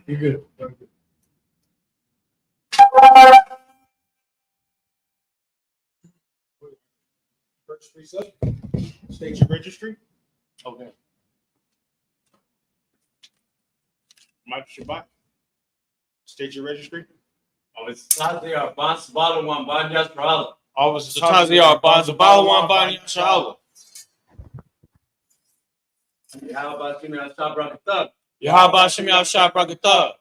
You're good. First precept, state your registry. Okay. Mike Shabbat, state your registry. Oh, it's Tazia Bans Balawan Banyas Rala. Officer Tazia Bonds Balawan Banya Shala. Yahaba Shimi Ashabrakata. Yahaba Shimi Al Shabrakata.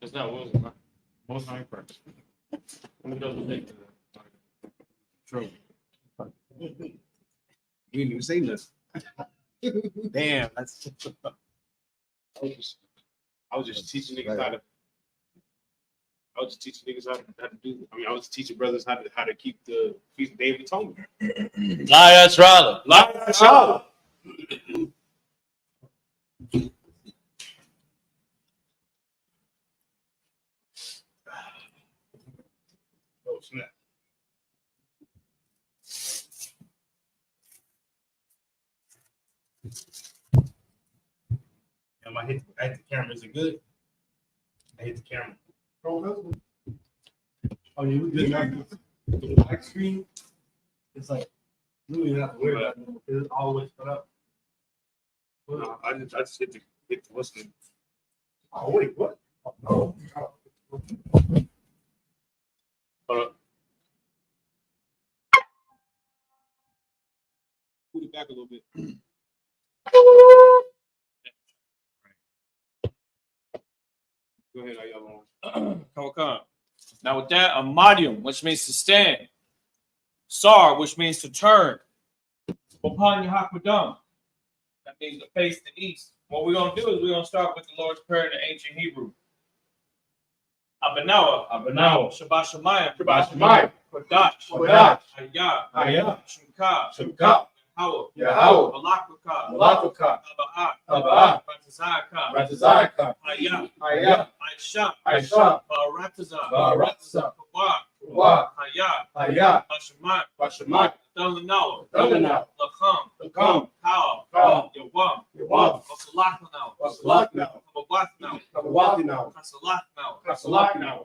It's not Wilson, right? Most high first. Who doesn't think that? True. You didn't even say nothing. Damn, that's I was just teaching niggas how to. I was just teaching niggas how to do. I mean, I was teaching brothers how to keep the feast of Day of Atonement. Lias Rala. Lias Rala. Oh snap! I hit the camera. Is it good? I hit the camera. Oh, you good now? The black screen. It's like you don't even have to worry about it. It's always put up. No, I just hit the what's the. Oh wait, what? Oh. Hold up. Put it back a little bit. Go ahead, Come. Now with that, Amadium, which means to stand. Sar, which means to turn. Upon Yahakwadam, that means to face the east. What we're going to do is we're going to start with the Lord's Prayer in the ancient Hebrew. Abanawa, Shabbat Shemayim, Kodash, Hayah, Shemka, Yahweh, Malakaka, Taba'ah, Ratazaka, Hayah, Aisha, Barataza, Kawah, Hayah, Bashamat, Dalanawa, Lacham, Kal, Yawam, Wasalaknau, Kabawathnau, Kasalaknau,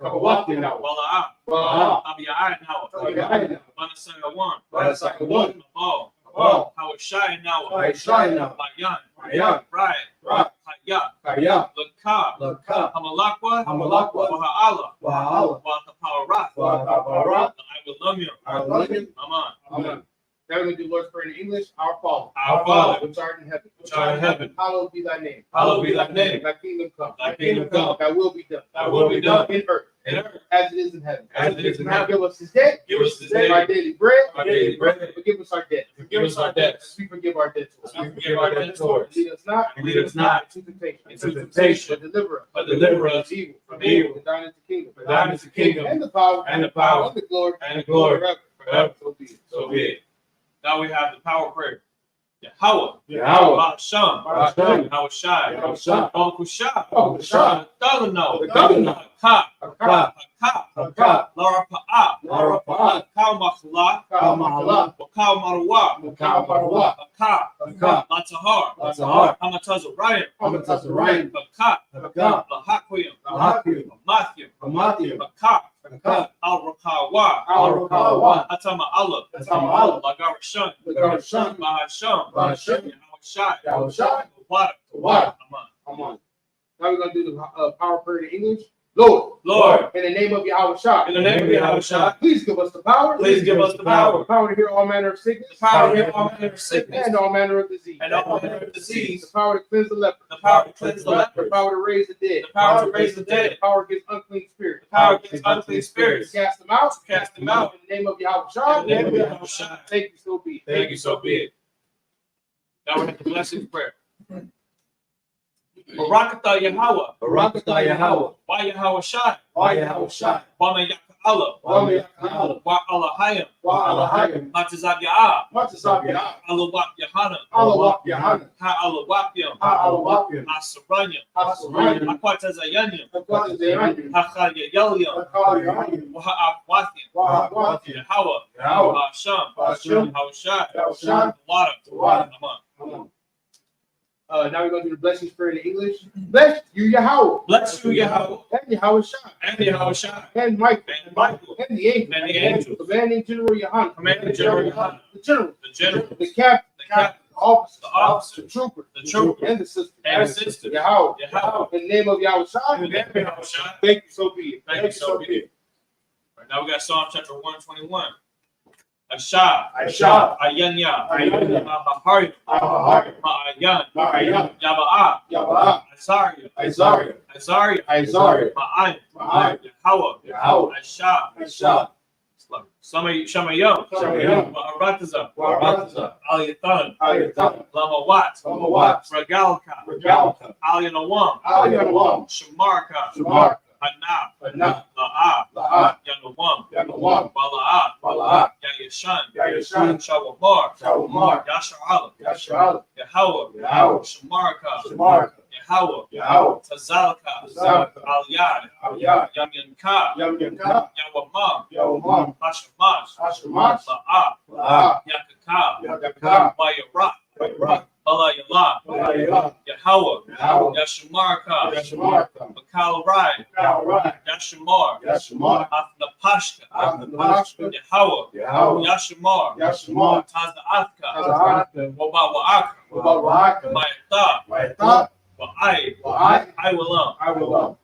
Kabawathnau, Wala'ah, Abiya'atnau, Manasagawan, Mabal, Hawashai Mayan, Hayah, Lakah, Hamalakwa, Waha'ala, Wa'ataparat, I will love you. Amen. Now we're going to do Lord's Prayer in English. Our Father, which art in heaven. Hallowed be thy name. Thy kingdom come. Thy will be done. In earth. As it is in heaven. Give us this day. Our daily bread. Forgive us our debts. As we forgive our debtors. Lead us not into temptation. But deliver us from evil. For thine is the kingdom. And the power. And the glory. Forever. So be it. Now we have the power prayer. Yahweh, Ba'asham, Hawashai, Bakushah, Dalano, Haka, Lara Pa'a, Kalmakala, Wakal Marwa, Latahar, Hamataza Ryan, Baka, Hakwim, Matthew, Baka, Al-Rakawa, Atama Allah, Lagarashan, Mahasham, Yahushai, Water. Amen. Now we're going to do the power prayer in English. Lord, in the name of Yahushua, please give us the power. The power to hear all manner of sickness. And all manner of disease. The power to cleanse the leper. The power to raise the dead. The power against unclean spirits. To cast them out. In the name of Yahushua. Thank you, so be it. Now we have the blessing prayer. Barakatah Yahweh. Why Yahweh Shai? Bama Allah. Allah. Wa Allahayim. Wa Matazab Ya'a. Alahayim. Allah Wap Yahana. Allah Yahana. Ha Allah Wapyam. Alawapim. Asaranyam. Asaranyam. Akwatazayanyam. Akwatazayanyam. Hachaya Yelyam. Akwatazayanyam. Wahakwathyam. Wahakwathyam. Yahawa. Yahawa. Basham. Basham. Hawashai. Hawashai. Water. Water. Amen. Now we're going to do the blessings prayer in English. Bless you, Yahweh. Bless you, Yahweh. And Yahweh Shai. And Yahushua. And Michael. And Michael. And the angels. And the angels. Commanding General Yahan. Commanding General Yahan. The general. The general. The captain. The captain. The officer. The officer. The trooper. The trooper. And the sister. And the sister. Yahweh. Yahweh. In the name of Yahweh Shai. In the name of Yahushua. Thank you, so be it. Thank you, so be it. Right, now we got Psalm chapter 121. Asha. Asha. Ayanya. Ayanya. Ahahari. Ahahari. Ma'ayan. Ma'ayan. Yaba'a. Yaba'a. Azaria. Isaiah. Azaria. Isaiah. Ma'ayin. Ma'ayin. Yahweh. Yahweh. Asha. Asha. Shamayam. Shamayam. Ma'arataza. Warataza. Aliyathan. Aliyathan. Lamawat. Lamawat. Regalka. Regalka. Aliyanawam. Aliyanawam. Shamarka. Shamarka. Hanaf. Hanaf. La'a. La'a. Yanawam. Yanawam. Bala'at. Bala'at. Yayashan. Yayashan. Shawamar. Shawamar. Yasha'ala. Yasha'ala. Yahweh. Yahweh. Shamarka. Shamarka. Yahweh. Yahweh. Tazalka. Tazalka. Aliyad. Aliyad. Yamyanka. Yamyanka. Yawamam. Yawamam. Hashamash. Hashamash. La'a. La'a. Yakaka. Yakaka. Bayarak. Bayrak. Balayala. Balayala. Yahweh. Yahweh. Yashamarka. Yashamarka. Bakalrai. Kalrai. Yashamar. Yashamar. Afnapashka. Afnapashka. Yahweh. Yahweh. Yashamar. Yashamar. Tazaathka. Tazaathka. Wabawa'aka. Wabawa'aka. Mayatha. Mayatha. Wa'ai. Wa'ai. will love. I will love.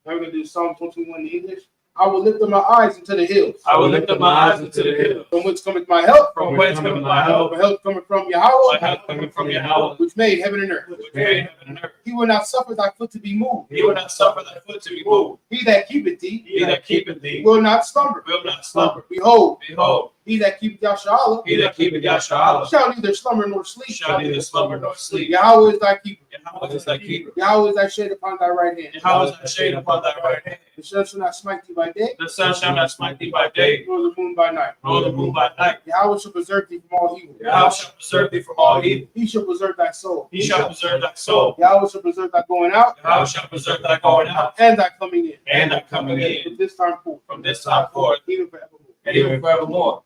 Now we're going to do Psalm 21 in English. I will lift up my eyes into the hills. I will lift up my eyes into the hills. From whence cometh my help? From whence cometh my help? My help coming from Yahweh. My help coming from Yahweh. Which made heaven and earth. Which made heaven and earth. He will not suffer thy foot to be moved. He will not suffer thy foot to be moved. He that keepeth thee. He that keepeth thee. Will not slumber. Will not slumber. Behold. Behold. He that keepeth Yahshua. He that keepeth Yahshua. Shall neither slumber nor sleep. Shall neither slumber nor sleep. Yahweh is thy keeper. Yahweh is thy keeper. Yahweh is thy shade upon thy right hand. Yahweh is thy shade upon thy right hand. The sun shall not smite thee by day. The sun shall not smite thee by day. Nor the moon by night. Nor the moon by night. Yahweh shall preserve thee from all evil. Yahweh shall preserve thee from all evil. He shall preserve thy soul. He shall preserve thy soul. Yahweh shall preserve thy going out. Yahweh shall preserve thy going out. And thy coming in. And thy coming in. From this time forth. From this time forth. Even forevermore. And even forevermore.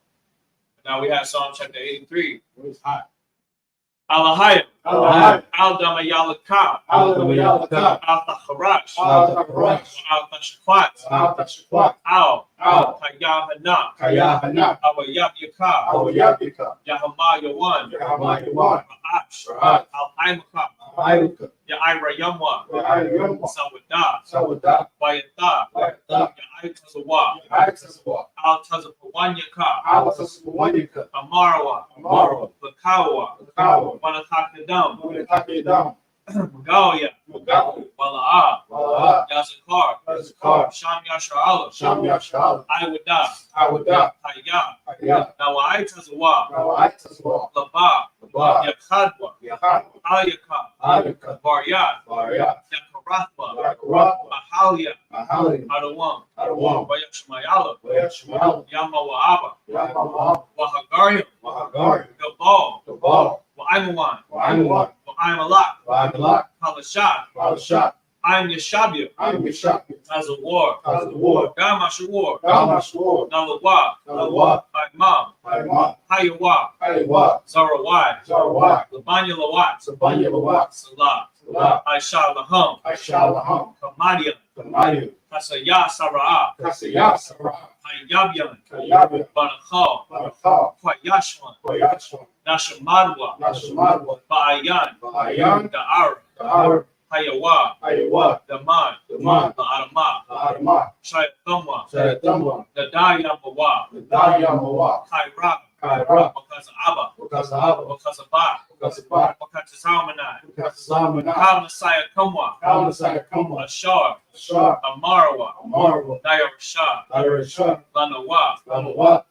Now we have Psalm chapter 83. It's hot. Alahayim. Alahayim. Al-Damayalaka. Al-Damayalaka. Al-Thacharash. Al-Thacharash. Al-Thashkwat. Al-Thashkwat. Al. Al. Kayahana. Kayahana. Awayabyaka. Awayabyaka. Yahamayawan. Yahamayawan. Ra'ash. Ra'ash. Al-Aimaka. Al-Aimaka. Ya'ira Yamwa. Ya'ira. Sawada. Sawada. Bayatha. Bayatha. Ya'itazawa. Ya'itazawa. Al-Tazapawanyaka. Al-Tazapawanyaka. Amarawa. Amarawa. Lakawa. Lakawa. Wanakakadam. Wanakakadam. Magalia. Magalia. Wala'a. Wala'a. Yazakar. Yazakar. Sham Yasha'ala. Sham Yasha'ala. Iwada. Iwada. Hayya. Hayya. Nawa'itazawa. Nawa'itazawa. Laba. Laba. Yakhadwa. Yahad. Ayaka. Ayaka. Baryat. Baryat. Yakarathwa. Yakarathwa. Mahalia. Mahalia. Adawam. Adawam. Wayashmayala. Wayashmayala. Yamawa'aba. Yamawa'aba. Wahagaria. Wahagaria. Gabal. Gabal. Wa'aimawan. Wa'aimawan. Wa'aimalak. Wa'aimalak. Palashat. Palashat. I'm Yeshabia. I'm Yeshabia. As a war. As a war. Gamashawar. Gamashawar. Nalawa. Nalawa. Imam. Imam. Hayawa. Hayawa. Zarawai. Zarawai. Labanya Lawat. Sabanya Lawat. Salah. Salah. Aisha Laham. Aisha Laham. Kamadia. Kamadia. Kasaya Sarah. Kasaya Sarah. Hayabian. Hayabian. Banachal. Banachal. Kwayashwan. Kwayashwan. Nashamadwa. Nashamadwa. Ba'ayan. Ba'ayan. Da'ar. Da'ar. Hayawa. Hayawa. Daman. Daman. La'arama. La'arama. Shayatamwa. Shayatamwa. Dadayamawa. Dadayamawa. Kaira. Kaira. Wakazaba. Wakazaba. Wakazaba. Wakazaba. Wakatazamanai. Wakatazamanai. Kalnasaya Kamwa. Kalnasaya Kamwa. Ashar. Ashar. Amarawa. Amarawa. Dayarashah. Dayarashah. Lanawa. Lanawa.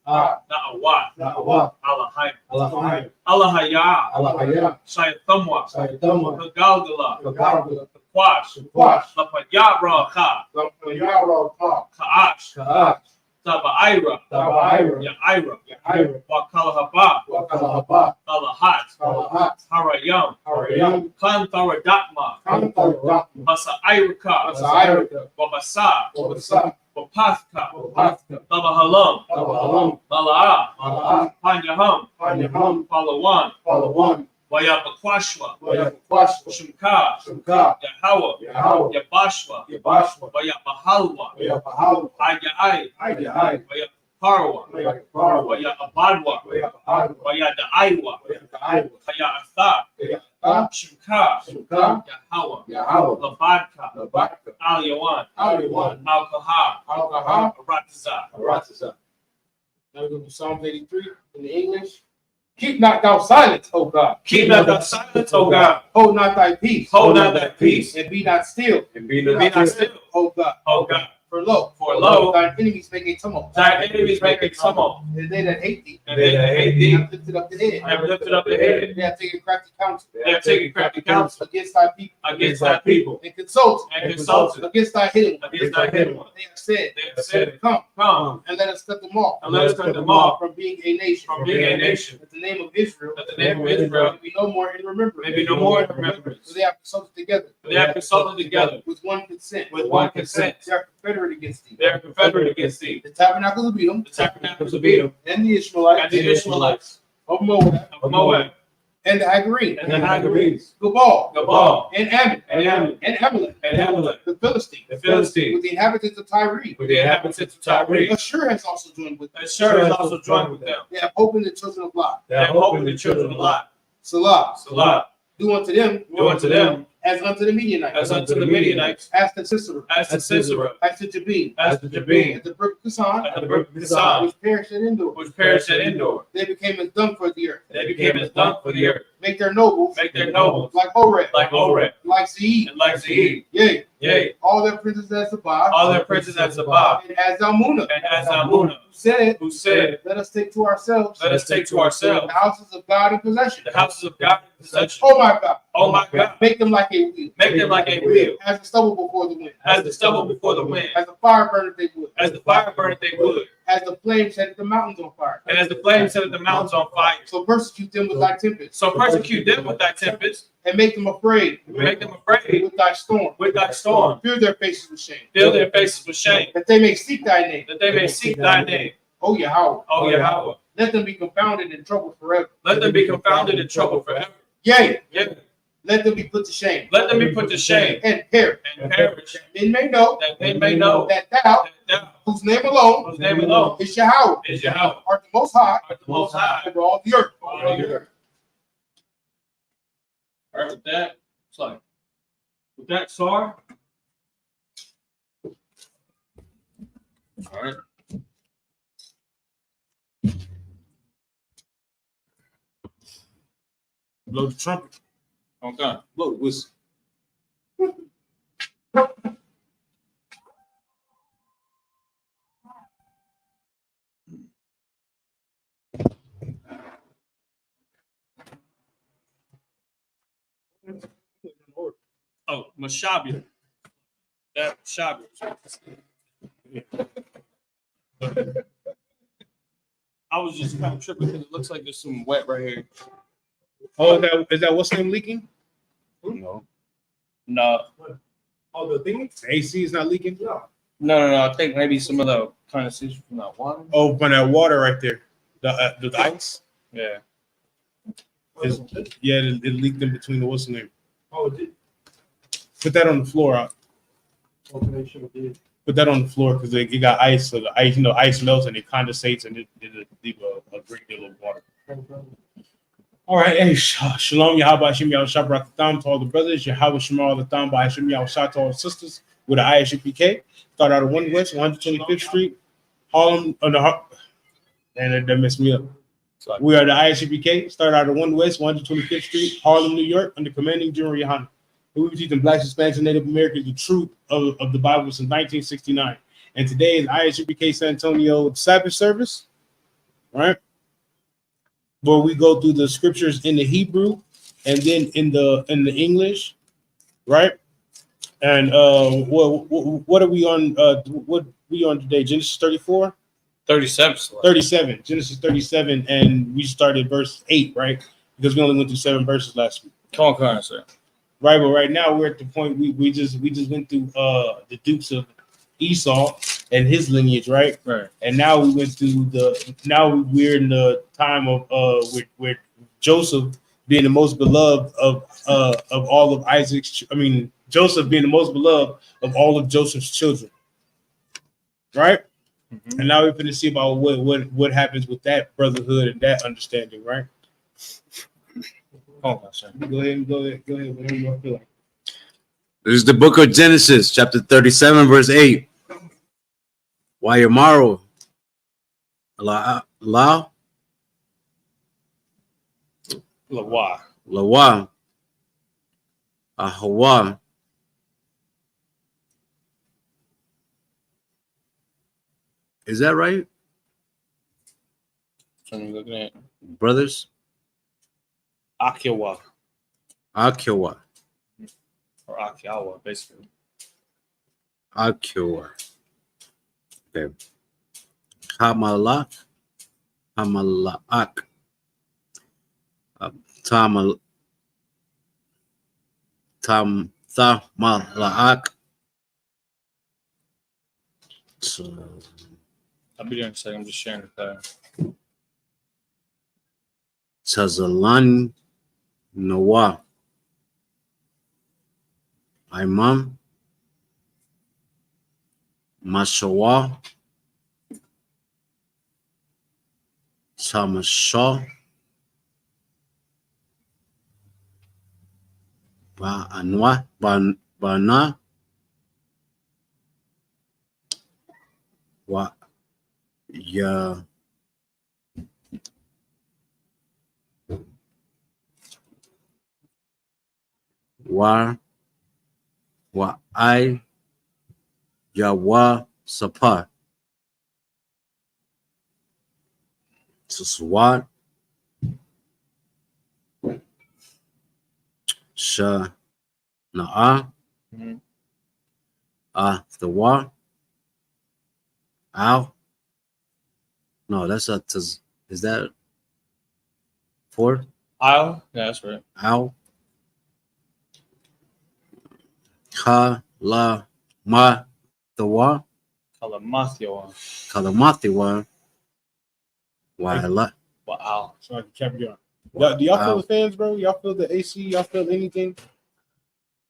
Na'awa. Na'awa. Alahayim. Alahayim. Alahaya. Alahaya. Shayatamwa. Shayatamwa. Kagalgala. Kagalgala. Kwash. Kwash. Lapayara Ka. Lapayara Ka. Kaash. Kaash. Tabaira. Tabaira. Yaira. Yaira. Wakalahaba. Wakalahaba. Talahat. Talahat. Harayam. Harayam. Kantharadakma. Kantharadakma. Masairika. Masairika. Wabasa. Wabasa. Wapathka. Wapathka. Tabahalam. Tabahalam. Mala'a. Mala'a. Panyaham. Panyaham. Palawan. Palawan. Wayapakwashwa. Wayapakwashwa. Shumka. Shumka. Yahawa. Yahawa. Yabashwa. Yabashwa. Wayapahalwa. Wayapahalwa. Ayai. Ayai. Wayaparwa. Wayaparwa. Wayabadwa. Wayapahalwa. Wayadaiwa. Wayapahalwa. Hayatha. Wayaatha. Shumka. Shumka. Yahawa. Yahawa. Labadka. Labadka. Al-Yawan. Al-Yawan. Al-Kaha. Al-Kaha. Aratiza. Aratiza. Now we go to Psalm 83 in the English. Keep not thou silence, O God. Keep not thy silence, O God. Hold not thy peace. Hold not thy peace. And be not still. And be Be not still, O God. O God. For lo, lo, thine enemies make a tumult. Thy enemies make a tumult, And they that hate thee and they that hate thee have lifted up the head. have lifted up the head. They have taken crafty counsel They have taken crafty counsel against thy people. against thy people, And consulted and consulted against thy hidden one. against thy hidden one. They have said, They have said, Come Come, and let us cut them off and let us cut them off from being a nation. from being a nation, That the name of Israel that the name of Israel may be no more in remembrance. may be no more in remembrance. So they have consulted together For they have consulted together with one consent. with one consent. They are confederate against thee. They are confederate against thee. The tabernacles of Edom The tabernacles of Edom and the Ishmaelites and the Ishmaelites of Moab of Moab and the Hagarene, and the Hagarenes, Gabal, Gabal, and Ammon, and Ammon, and Amalek, and Amalek, the Philistines, the Philistines, with the inhabitants of Tyre. with the inhabitants of Tyre. Ashur has also joined with them. And Shur has also joined with them. They have opened the children of Lot. They have opened the children of Lot. Salah, Salah, do unto them, do unto them as unto the Midianites, as unto the Midianites, as to Sisera, as to Sisera, as to Jabin, as to Jabin, as the brook of Kisan, as the brook of Kisan, which perished at Endor. which perished at Endor. They became as dung for the earth. They became as dung for the earth. Make their nobles Make their nobles like Horeb, like Oreb, like Zeid, and like Zeid. yea, Yea, all their princes as Zabah, all their princes as Zabah, and as Zalmunna, and as Zalmunna, who said, who said, let us take to ourselves Let us take to ourselves the houses of God in possession. the houses of God in possession. Oh my God, Oh my God, make them like a wheel, make them like a wheel, as the stubble before the wind, as the stubble before the wind, as the fire burneth they wood, as the fire burneth they wood, as the flame set the mountains on fire. and as the flame set the mountains on fire. So persecute them with thy tempest, So persecute them with thy tempest, and make them afraid make them afraid with thy storm. with thy storm, Fill their faces with shame, fill their faces with shame, that they may seek thy name. that they may seek thy name, O Yahweh, O Yahweh. let them be confounded and troubled forever. Let them be confounded and troubled forever. Yea, Yea, let them be put to shame let them be put to shame and perish. and perish, Men may know that they may know that thou, that thou, whose name alone whose name alone is Yahweh, is Yahweh, art the most high art the Most High over all the earth. over all the earth. All right, with that, it's like, with that, Sar. All right. Blow the trumpet. Okay. Blow the whistle. Oh, Mashabia. That Shabia. I was just kind of tripping because it looks like there's some wet right here. Oh, is that what's name leaking? No. No. Oh, the thing? The AC is not leaking? No. I think maybe some of the condensation from that water. Oh, from that water right there. The ice? Yeah. Yeah, it leaked in between the what's the name. Oh, it did. Put that on the floor. Okay, sure did. Put that on the floor because it got ice. So the ice, ice melts and it condensates and it leave a great deal of water. All right, hey, shalom, Yahweh Hashem Yahushua Barakatam to all the brothers, Yahweh Shema all the time by Hashem Yahushua to all the sisters with the ISUPK. Start out of 1 West, 125th Street, Harlem, and that messed me up. We are the ISUPK. Start out of 1 West, 125th Street, Harlem, New York, under commanding General Yohanan. We were teaching Blacks, Hispanics, and Native Americans the truth of the Bible since 1969. And today is ISUPK San Antonio Sabbath service, right? Where we go through the scriptures in the Hebrew and then in the English, right? And what are we on? What we on today? Genesis 34? 37. 37. Genesis 37, and we started verse 8, right? Because we only went through 7 verses last week. Come on, sir. Right, but right now we're at the point we just went through the dukes of Esau and his lineage, right? Right. And now we went through we're in the time of with Joseph being the most beloved of all of Isaac's. I mean, Joseph being the most beloved of all of Joseph's children, right? Mm-hmm. And now we're going to see about what happens with that brotherhood and that understanding, right? Come on, sir. Go ahead. Whatever you feel like. This is the book of Genesis, chapter 37, verse 8. Wayamaru La Lawa. Lawa Ahawa. Is that right, So I'm looking at brothers? Akiwa Akiwa. or Akiawa, basically. Akiwa. Okay. Hamalak. Hamalaak. Thamalaak. So, I'll be there in a second. I'm just sharing the pattern. Tazalan Noah. Imam Mashawa Tamashaw Ba'anwa Bana Wa Ya Wa I Yawa Sapa Swat Sha Na'a Mhm. The Wa Ow. No, that's a is that 4? Isle? Yeah, that's right. Ow. Ka la ma the Wa Kalamathioa. Kalamathiwa Wala. Wow. So I can cap you on. Do y'all feel the fans, bro? Y'all feel the AC? Y'all feel anything?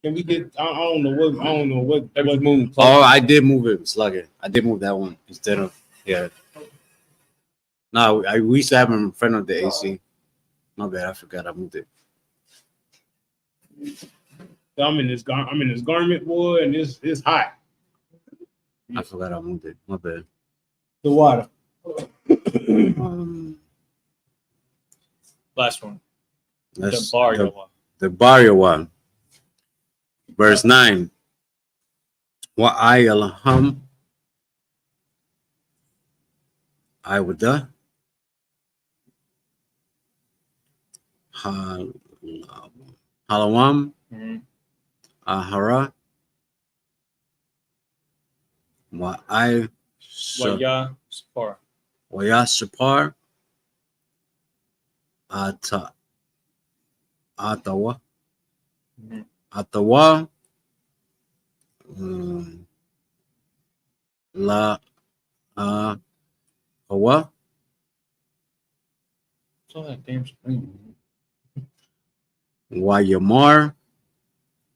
Can we get? I don't know what. Every moon. Oh, I did move it, Slugger. I did move that one instead of No, we used to have him in front of the AC. My bad, I forgot I moved it. I'm in this garment, boy, and it's hot. I forgot I moved it. My bad. The water. Last one. That's The barrio one. the barrio one. Verse 9. Wa I alham I would Halawam Mhm. Ahara Wa I Waya Sapar. Wayashapar Atawa Mhm. Atawa La Hawa It's all that damn screen. Wayamar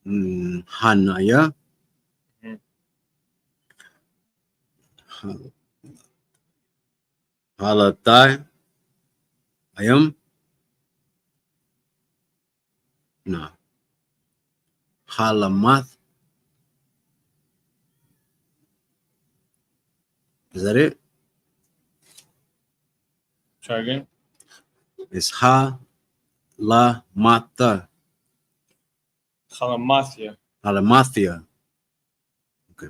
Hanaya Mhm. Halatai Ayam No Halamath. Is that it? Try again. It's Halamata Kalamathia. Halamathia. Okay.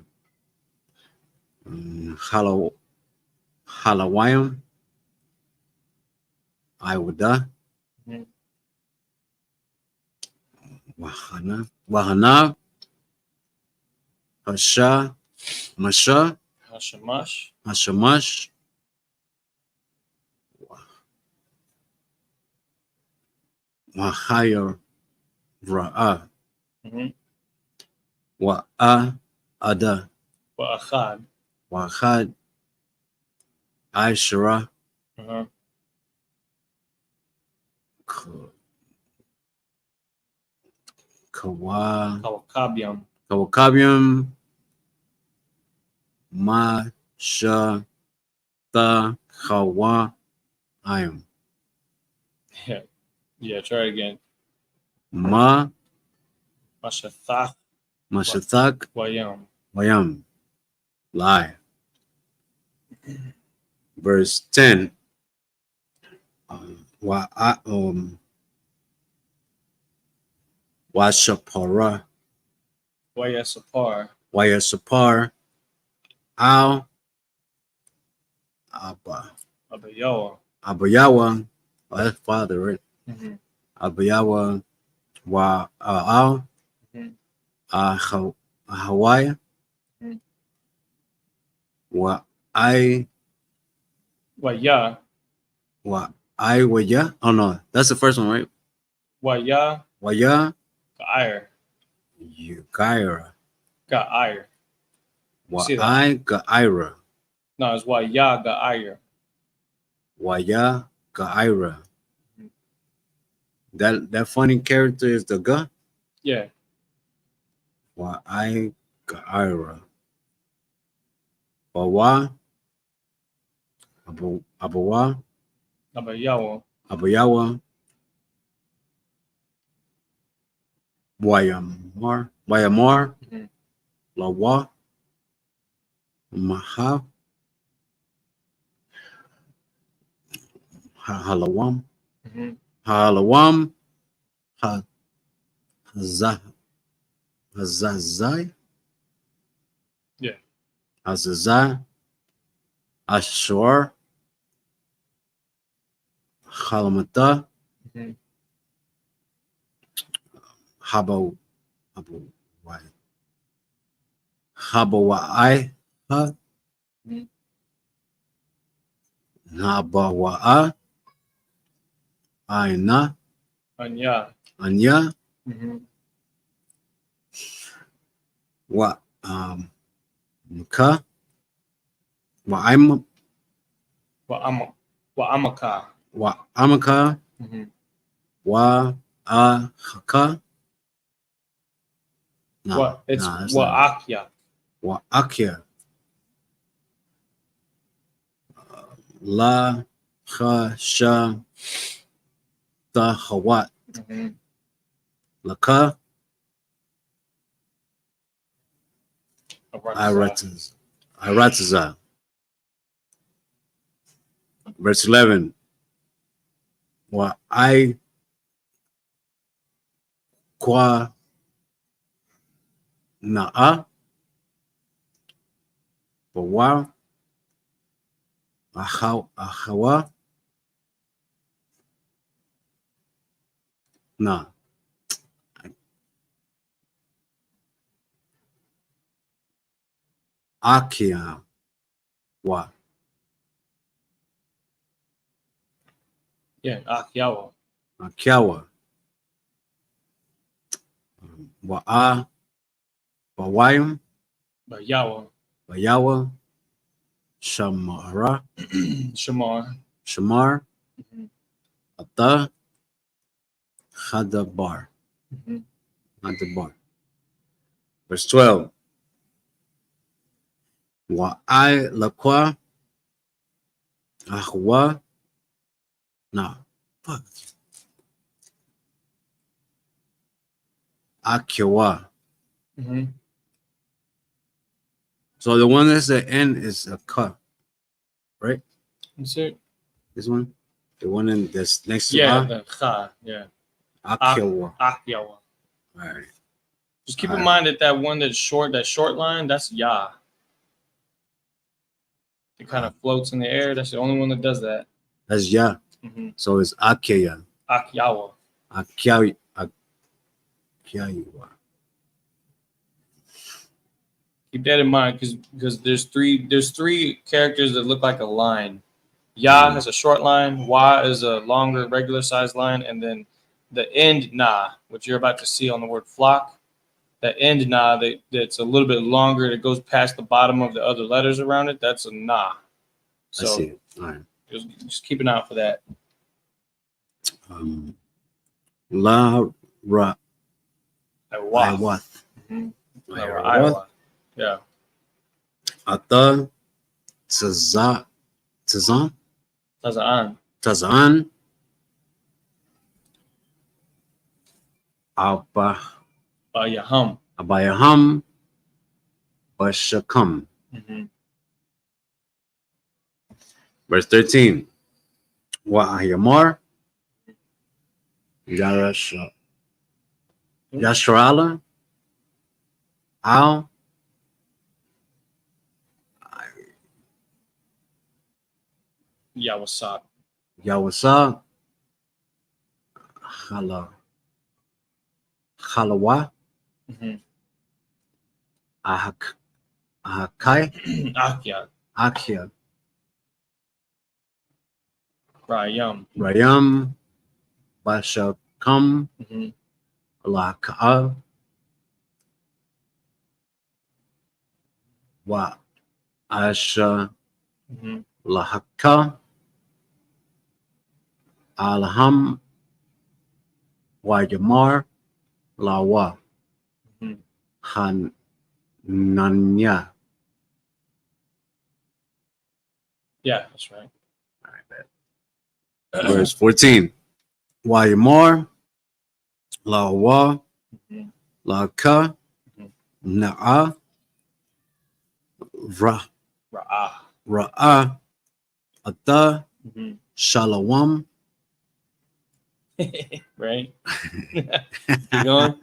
Halawayam Iwada Mhm. Wahana Hasha, Masha, Hashamash, Hashamash, Wahaya Ra'a, Wa'a Ada, Wa'achad, Wahad, Aishara, Kawakabiam, Kawakabium, Masha, Ta, Hawa, Ayam, yeah, try it again. Ma, Mashathach, Mashathak, Wayam. Wayam, lie. Verse 10. Washapara, Wayasapar, Wayasapar, Al, Abba, Abayawa, Abayawa, oh, that's father, right? Abayawa, Al, Hawaii, I, Waya, Waya. Oh no, that's the first one, right? Waya, Waya, Gair, Gaira, Gair. See that? Gaira, No, it's Waya, Gair. Waya, Gaira. That funny character is the Ga. Yeah. Gaira. Bawa, Abawa, Abayawa, Abayawa, Wayamar, Lawa, Maha, Halawam, Halawam, Hazazai, Yeah. Hazazai, Ashur, Halamata, Habo, Habawai, Nabawa, Aina, Anya. Anya, Nka, Wa'amaka. Amaka, Haka. No, It's that's not Wa'akya. Akia. La Ha Sha Ta Hawat Laka Iratiza. Verse 11. Wa I Kwa Na'a Bawa Ahawa Na Akia Wa Yeah, Akyawa. Akiawa Wa'a Bawayim Bayawa. Bayawa Shamara Shamar. Shamar Ata Hadabar. Hadabar. Verse 12. Wa'ai Lakwa Ahwa. No. Fuck. Akiwa. So the one that's the end is a ka, right? That's it. This one? The one in that's next to Yeah, A? the Cha. Yeah. Akiwa. Akyawa. All right. Just keep in mind that one that's short, that short line, that's Ya. It kind of floats in the air. That's the only one that does that. That's Ya. So it's Akiya. Akyawa. Akiyawa. Keep that in mind because there's three characters that look like a line. Ya has a short line, Wa is a longer regular sized line, and then the end Na, which you're about to see on the word flock, that end Na that's a little bit longer, that goes past the bottom of the other letters around it, that's a Na. I So see. All right. just keep an eye out for that. La Ra Iwath. Iwath. Mhm. Iwath. Iwath. Yeah. Ata Tazan Tazaan. Tazan Yaham. Abayaham Bashakam. Mm-hmm. Verse 13. Wa Ayamar Yashrala Al Yawasat. Yawasa Halawa Mm-hmm. Ahakai Akyat. Akia Rayam. Rayam Bashakam Mm-hmm. Laka Wa Asha Mm-hmm. Lahaka Alham Wajamar Lawa Mm-hmm. Hananya. Yeah, that's right. Verse 14. Wajamar Lawa Mhm. Laka Mhm. Na'a Ra'ah. Ra'a Ata Mm-hmm. Shalawam. Right? You going?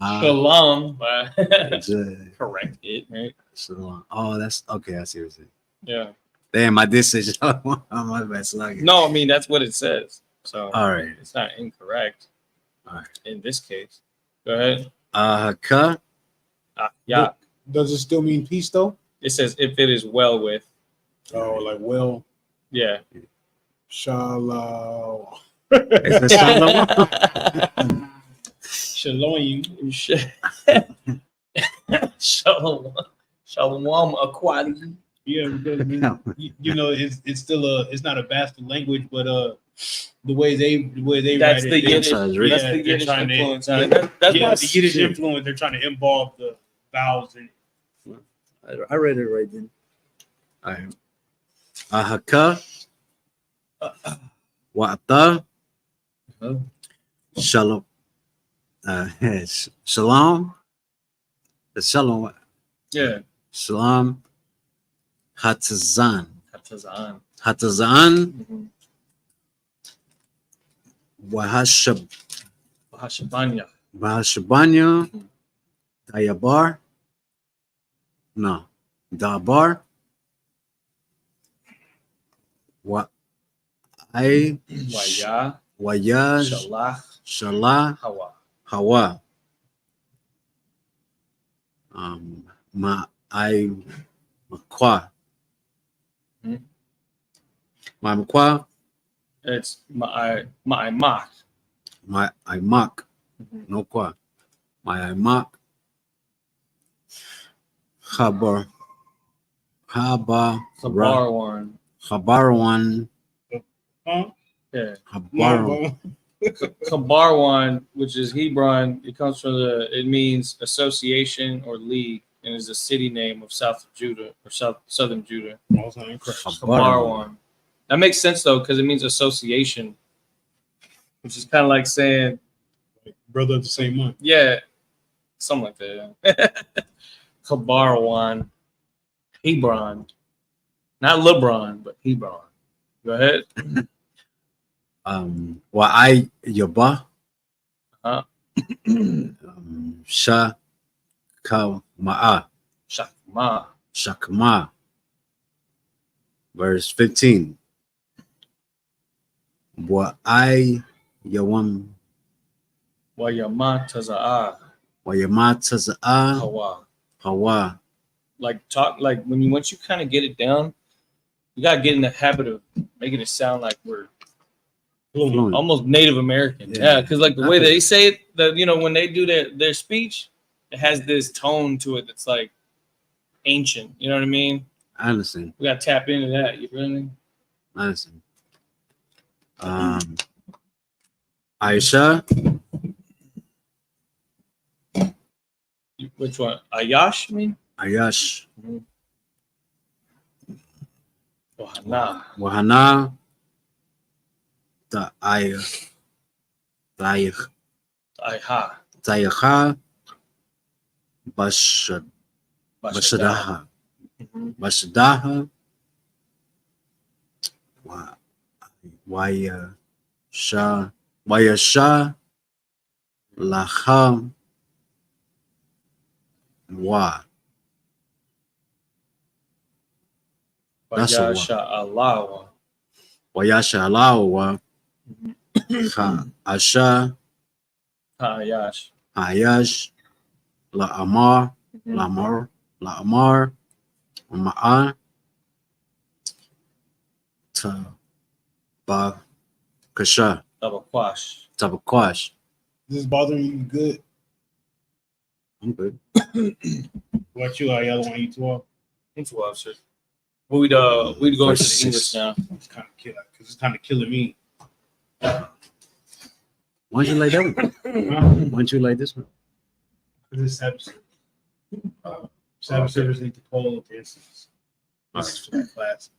Uh, Shalom. But J- correct it, right? Shalom. Oh, that's okay. I see what you're saying. Yeah. Damn, I did say Shalom. My bad. Slug. No, I mean, that's what it says. So All right. it's not incorrect All right. in this case. Go ahead. Ahaka. Yeah. Does it still mean peace though? It says if it is well with. Oh, like well, Yeah. shalom. Is it Shalom? Shalom. Shalom. Shalom Aquati. Yeah, because you know it's still it's not a bastard language, but the way they That's write the it, Yiddish. That's yeah, That's the they're Yiddish trying to- influence on it. That's yeah, why the Yiddish shit. influence. They're trying to involve the vowels in it. I read it right then. All right. Ahaka. Wa'ata. Shalom. Shalom. Shalom. Yeah. Shalom. Hatazan. Hatazan. Hatazan. Mm-hmm. Wahashabanya. Hashabanya. Dayabar. No. Dabar. Wa I Waya. Wayaj Shalach. Shalah Hawa. Hawa. Ma I Makwa. Hmm? My Makwa. It's ma'amak. My I mock. Mhm. No kwa. My I mock. Habar. Sabarwan. Habarwan. Huh? Yeah. Habar. Kabarwan, which is Hebron, it comes from it means association or league, and is a city name of South Judah or Southern Judah. Kabarwan. That makes sense though, because it means association, which is kind of like saying, Brother of the same month. yeah, something like that. Yeah. Kabarwan. Hebron. Not LeBron, but Hebron. Go ahead. Wa I Yaba. Sha Ka Ma'a. Shakma. Shakma. Verse 15. Wa I Yawam Wayama Taza'ah. Wayama Taza'a Hawa. Hawa. Like talk like once you kind of get it down, you gotta get in the habit of making it sound like we're Fluent. almost Native American. Yeah. Yeah, because like the way they say it, that when they do their speech, it has this tone to it that's like ancient. You know what I mean? I understand. We gotta tap into that. You feel me? I understand. Aisha. Which one? Ayash? I mean? Ayash. Nah. Wahana. Ta'ayah. Ayha. Tayaha. Bashadaha. Bashadaha. Wayasha. Laha. Wa. That's a Ayasha Allah. Wayasha Alawa. Asha. Ayash. Ayash. La'amar. La'amar. Ma'a. Tabakasha. Tabakwash. Tabakwash. Is this bothering you? Good. I'm good. What you are? Y'all want you 12? It's well, sir. We'd go into the Verse English 6. now. It's kind of killing because it's kind of killing me. Why don't you like that one? Huh? Why don't you like this one? Because it's Sabbath service. Sabbath service need to poll, for instance. This is for that class.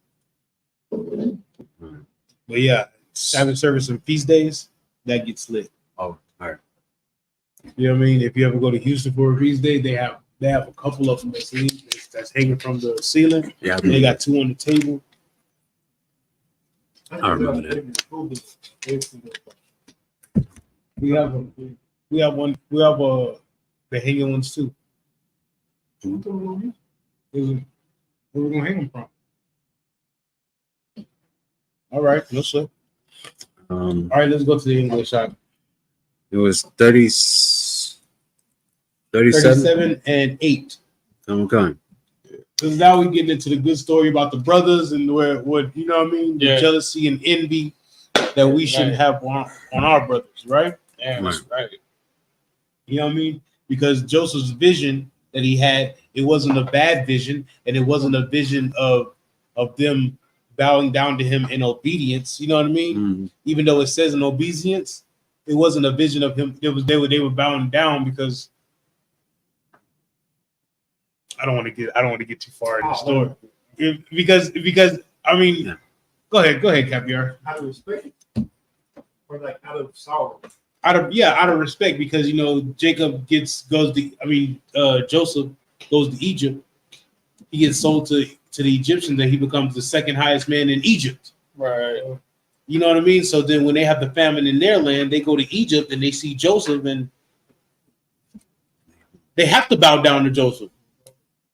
But yeah, Sabbath service and feast days, that gets lit. Oh, all right. You know what I mean? If you ever go to Houston for a feast day, they have a couple of them that's hanging from the ceiling. Yeah, I They got 2 on the table. I remember that. We have the hanging ones too. Where we gonna hang them from? All right, no sir. All right, let's go to the English side. It was 37. 37 and 8. I'm going. Because now we're getting into the good story about the brothers and what you know what I mean? The Yeah. jealousy and envy that we shouldn't have on our brothers, right? Yeah, that's right. You know what I mean? Because Joseph's vision that he had, it wasn't a bad vision, and it wasn't a vision of them bowing down to him in obedience. You know what I mean? Mm-hmm. Even though it says in obedience, it wasn't a vision of him. It was they were bowing down because I don't want to get too far in the story. Because I mean, Yeah. Go ahead, Caviar. Out of respect, or like out of sorrow. Out of respect, because Joseph goes to Egypt. He gets sold to the Egyptians, and he becomes the second highest man in Egypt. Right. You know what I mean? So then when they have the famine in their land, they go to Egypt and they see Joseph, and they have to bow down to Joseph.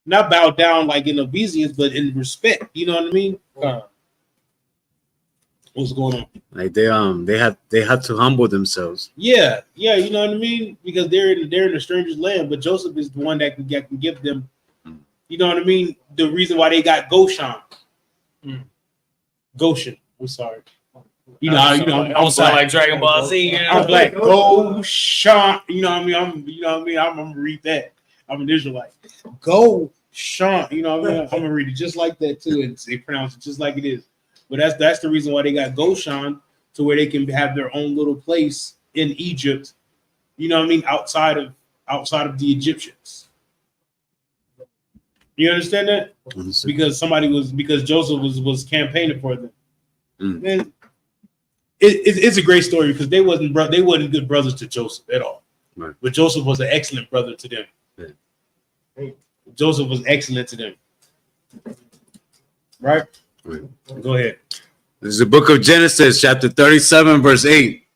Not bow down like in obedience, but in respect. You know what I mean? What's going on? Like they had to humble themselves. Yeah, you know what I mean? Because they're in a stranger's land, but Joseph is the one that can give them, you know what I mean? The reason why they got Goshen. Goshen. I'm sorry. I'm sound like Dragon Ball Z. I'm black. Goshen. You know what I mean? I'm gonna read that. I'm an Israelite. Goshen. You know what I mean? I'm gonna read it just like that too, and they pronounce it just like it is. But that's the reason why they got Goshen, to where they can have their own little place in Egypt. You know what I mean? Outside of the Egyptians. You understand that? Because Joseph was campaigning for them. And it's a great story because they wasn't good brothers to Joseph at all. Right. But Joseph was an excellent brother to them. Yeah. Joseph was excellent to them. Right? Go ahead. This is the book of Genesis, chapter 37, verse 8.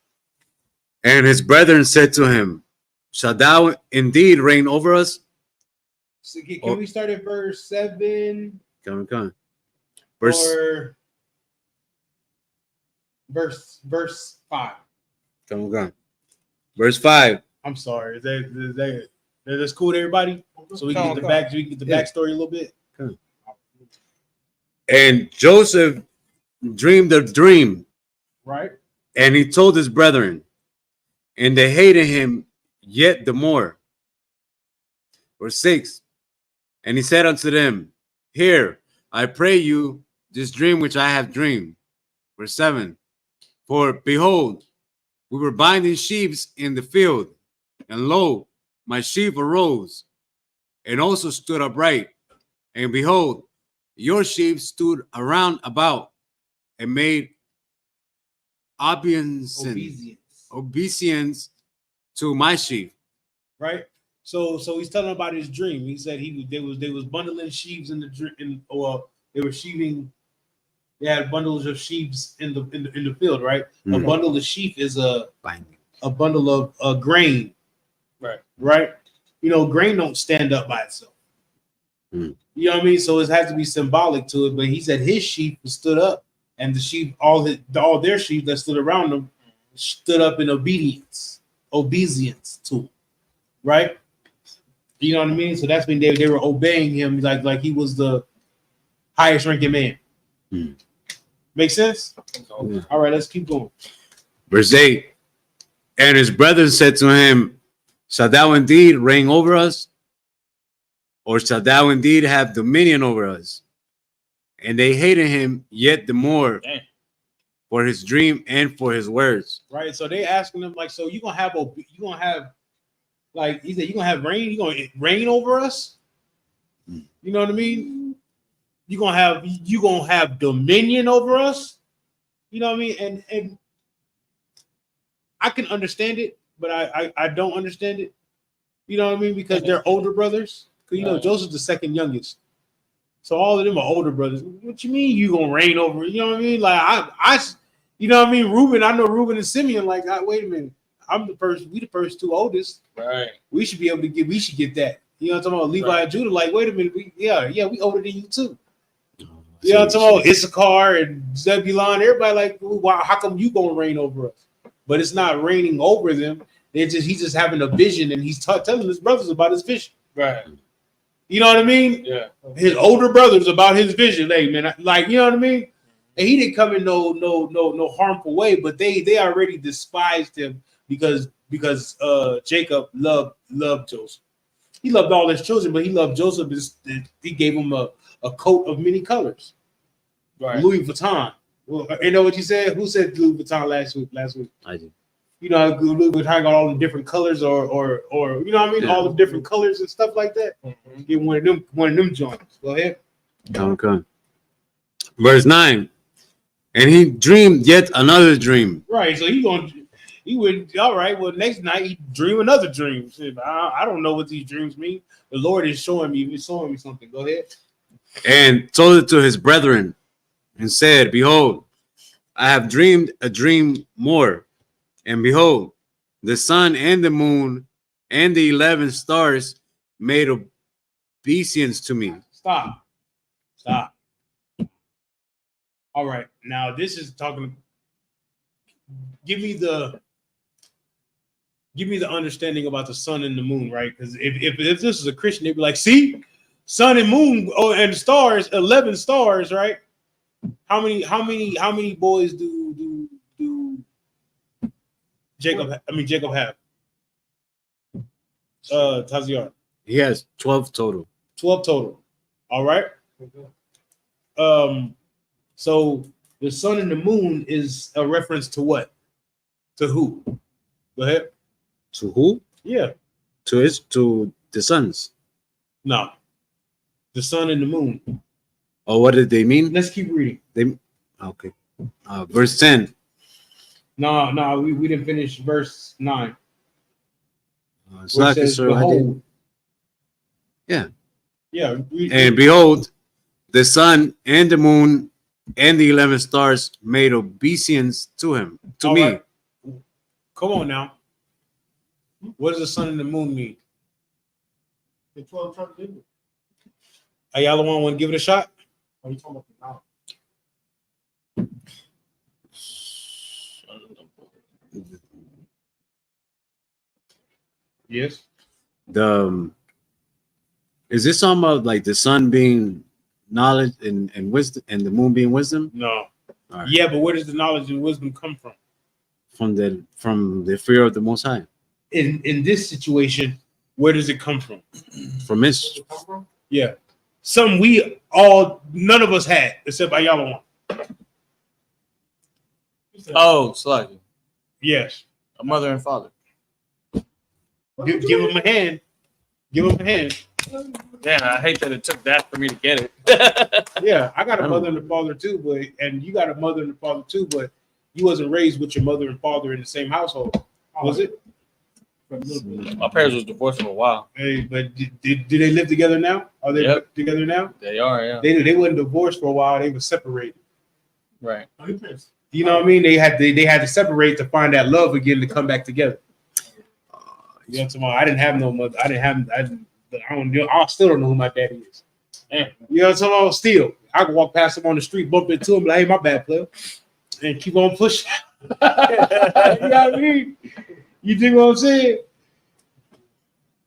And his brethren said to him, shall thou indeed reign over us? So can we start at verse 7? Come on. Or verse 5? Come on. Verse 5. I'm sorry. Is that That's cool with everybody. So we can get the back. We can get the backstory a little bit. And Joseph dreamed a dream, Right. and he told his brethren, and they hated him yet the more. Verse 6. And he said unto them, Hear, I pray you, this dream which I have dreamed. Verse 7. For behold, we were binding sheep in the field, and lo, my sheep arose, and also stood upright. And behold, your sheep stood around about, and made obeisance to my sheep. Right. So he's telling about his dream. He said they was bundling sheaves in the dream, or they were sheaving. They had bundles of sheaves in the field, right? A bundle of sheaf is a bundle of grain, right. You know, grain don't stand up by itself. You know what I mean? So it has to be symbolic to it. But he said his sheep stood up, and the sheep, all their sheep that stood around them, stood up in obeisance to him, right? You know what I mean? So that's when they were obeying him like he was the highest ranking man. Make sense? Yeah. All right, let's keep going. Verse 8. And his brethren said to him, Shalt thou indeed reign over us? Or shalt thou indeed have dominion over us? And they hated him yet the more for his dream and for his words. Right. So they asking him, like, so you gonna have like he said, you gonna have rain, you gonna reign over us? You know what I mean? You gonna have dominion over us? You know what I mean? And I can understand it, but I don't understand it. You know what I mean? Because they're older brothers. Because you know Joseph's the second youngest. So all of them are older brothers. What you mean you gonna reign over? You know what I mean? Like I you know what I mean? Reuben, I know Reuben and Simeon. Like, wait a minute, we the first two oldest. Right. We should be able to get that. You know what I'm talking about? Levi and Judah. Like, wait a minute, we older than you too. You know what I'm talking about? Issachar and Zebulon. Everybody like, wow, how come you gonna reign over us? But it's not reigning over them. He's just having a vision, and he's telling his brothers about his vision. Right. You know what I mean? Yeah. His older brothers about his vision. Hey man, like, you know what I mean? And he didn't come in no harmful way, but they already despised him because Jacob loved Joseph. He loved all his children, but he loved Joseph. He gave him a coat of many colors. Right. Louis Vuitton. Well, you know what you said? Who said Louis Vuitton last week? I did. You know, Louis Vuitton got all the different colors, or you know what I mean? Yeah. All the different colors and stuff like that. Get one of them joints. Go ahead. Okay. Verse 9. And he dreamed yet another dream. Right. So he went, all right. Well, next night he dream another dream. Shit, I don't know what these dreams mean. The Lord is showing me something. Go ahead. And told it to his brethren, and said, Behold, I have dreamed a dream more. And behold, the sun and the moon and the 11 stars made obeisance to me. Stop. All right. Now this is talking. Give me the understanding about the sun and the moon, right? Because if this is a Christian, they'd be like, see, sun and moon, and stars, 11 stars, right? How many boys do Jacob have? Taziar. He has 12 total. 12 total. All right. So the sun and the moon is a reference to what? To who? Go ahead. To who? Yeah. To the sons. No. The sun and the moon. Oh, what did they mean? Let's keep reading. Okay. Verse 10. No, we didn't finish verse 9. Where it says, behold. Yeah. Yeah. And behold, the sun and the moon and the 11 stars made obeisance to him, to me. Right. Come on now. What does the sun and the moon mean? The 12 tribes of Israel. Hey, y'all want to give it a shot? Are you talking about the mouth? Yes. is this talking about like the sun being knowledge and wisdom and the moon being wisdom? No. All right. Yeah, but where does the knowledge and wisdom come from? From the fear of the Most High. In this situation, where does it come from? From his Yeah. None of us had, except Ayala one. Oh, Sluggy. Yes. A mother and father. Give him a hand. Give him a hand. Damn, I hate that it took that for me to get it. Yeah, I got a mother and a father too, and you got a mother and a father too, but you wasn't raised with your mother and father in the same household, was it? My parents was divorced for a while. Hey, but do they live together now? Are they Yep. together now? They are, yeah. They weren't divorced for a while. They were separated. Right. You know what I mean? They had to separate to find that love again to come back together. You know what I'm saying? I didn't have no mother. I still don't know who my daddy is. You know what I'm saying? Still, I can walk past him on the street, bump into him, like, hey, my bad, player, and keep on pushing. You know what I mean? You dig what I'm saying?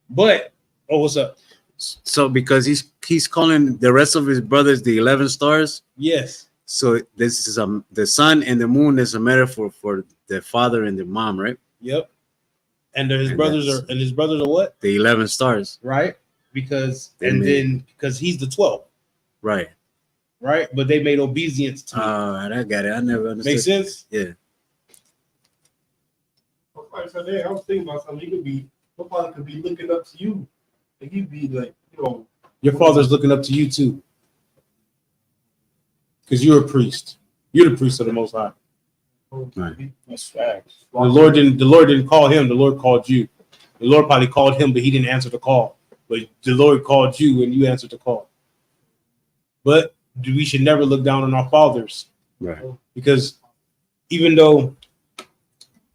But what's up? So because he's calling the rest of his brothers the 11 stars. Yes. So this is the sun and the moon is a metaphor for the father and the mom, right? Yep. And his brothers are what? The 11 stars. Right. Because because he's the 12. Right. Right. But they made obedience to him. All right, I got it. I never understood. Make sense? Yeah. I was thinking about something. My father could be looking up to you, and he'd be like, Your father's looking up to you too. Because you're a priest. You're the priest of the Most High. Right. That's facts. The Lord didn't call him. The Lord called you. The Lord probably called him, but he didn't answer the call. But the Lord called you, and you answered the call. But we should never look down on our fathers, Right. because even though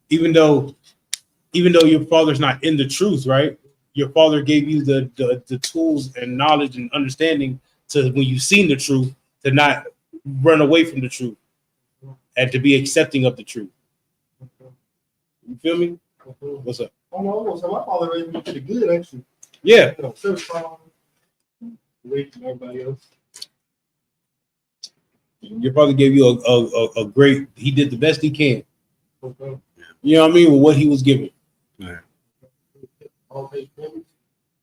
your father's not in the truth, right? Your father gave you the tools and knowledge and understanding to, when you've seen the truth, to not run away from the truth and to be accepting of the truth. You feel me? What's up? oh no, so my father raised me pretty good, actually. Yeah. Away from everybody else. Your father gave you a great, he did the best he can. Okay. You know what I mean? With what he was given. Right.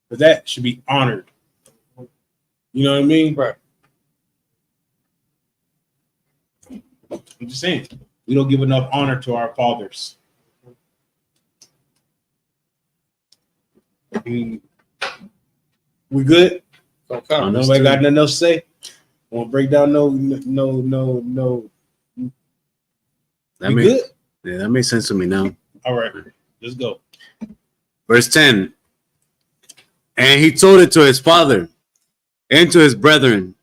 But that should be honored. You know what I mean? Right. I'm just saying, we don't give enough honor to our fathers. We good? Okay. Nobody got nothing else to say? Want to break down? No. That We makes, good? yeah, that makes sense to me now. All right, let's go. Verse 10. And he told it to his father and to his brethren,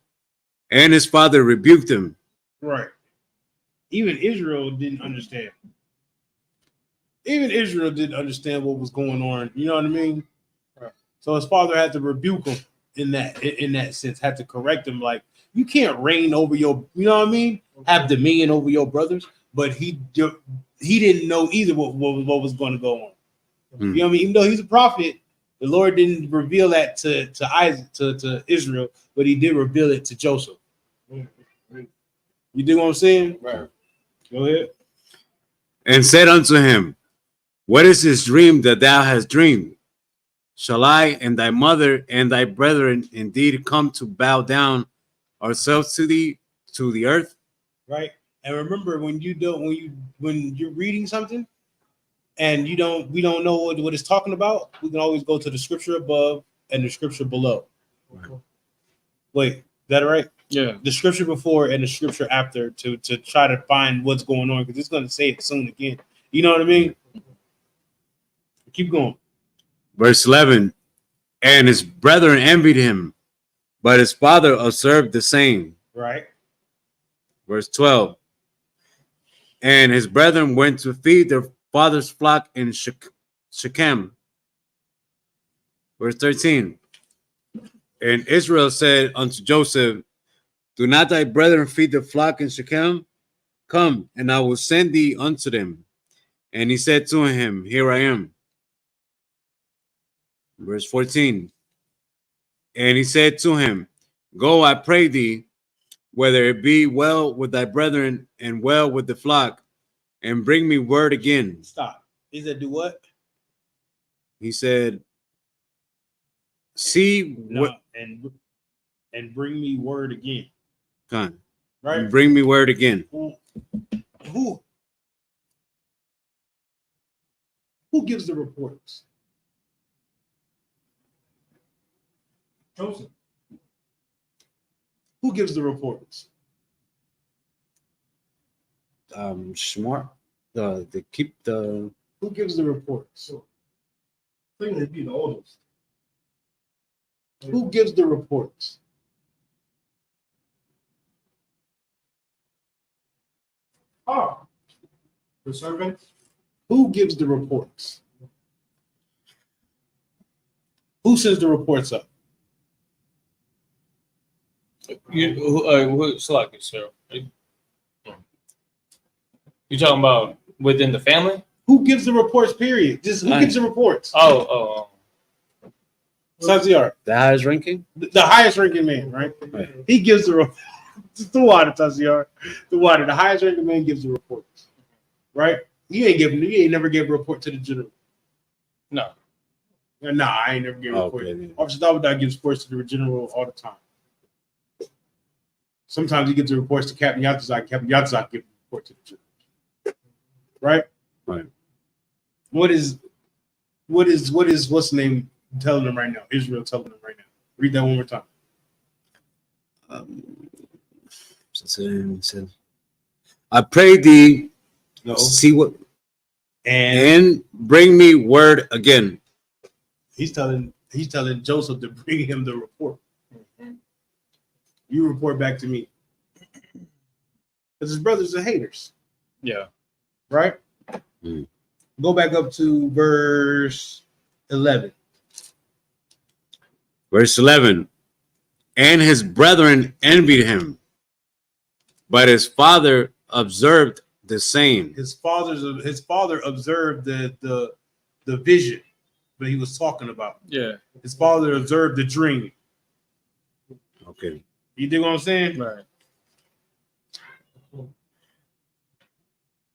and his father rebuked him. Right. Even Israel didn't understand. Even Israel didn't understand what was going on. You know what I mean? Right. So his father had to rebuke him in that sense, had to correct him. Like, you can't reign over your, you know what I mean? Have dominion over your brothers. But he didn't know either what was going to go on. You know what I mean? Even though he's a prophet, the Lord didn't reveal that to Isaac, to Israel, but he did reveal it to Joseph. You do what I'm saying? Right. Go ahead. And said unto him, what is this dream that thou hast dreamed? Shall I and thy mother and thy brethren indeed come to bow down ourselves to thee, to the earth? Right. And remember, when you're reading something and we don't know what it's talking about, we can always go to the scripture above and the scripture below. Right. Wait, is that right? Yeah. The scripture before and the scripture after to try to find what's going on, because it's going to say it soon again. You know what I mean? Keep going. Verse 11. And his brethren envied him, but his father observed the same. Right. Verse 12. And his brethren went to feed their father's flock in Shechem. Verse 13. And Israel said unto Joseph, do not thy brethren feed the flock in Shechem? Come, and I will send thee unto them. And he said to him, here I am. Verse 14. And he said to him, Go, I pray thee, whether it be well with thy brethren and well with the flock, and bring me word again. Stop. He said, do what? He said, See what and bring me word again. God, Right? and bring me word again. Who gives the reports? Joseph. Who gives the reports? Smart. They keep the. Who gives the reports? I think they'd be the oldest. Who gives the reports? Oh, the servants. Who gives the reports? Who sends the reports up? Slack it, sir. You talking about within the family? Who gives the reports, period? Just who gives the reports? Oh. Taziar, The highest ranking? the highest ranking man, right? He gives the reports. The water, Taziar. The water. The highest ranking man gives the reports. Right? He ain't never gave a report to the general. No. Nah, I ain't never gave a report. Okay. Officer Dawood gives reports to the general all the time. Sometimes he gives the reports to Captain Yatzak. Captain Yatzak gives a report to the general. Right? Right. What's the name telling them right now? Israel telling them right now. Read that one more time. I pray thee, No. see what, And and bring me word again. he's telling Joseph to bring him the report. You report back to me. Because his brothers are haters. Yeah. Right? Mm. Go back up to verse 11. Verse 11. And his brethren envied him, but his father observed the same. His father observed the vision that he was talking about. Yeah. His father observed the dream. Okay. You dig what I'm saying? Right.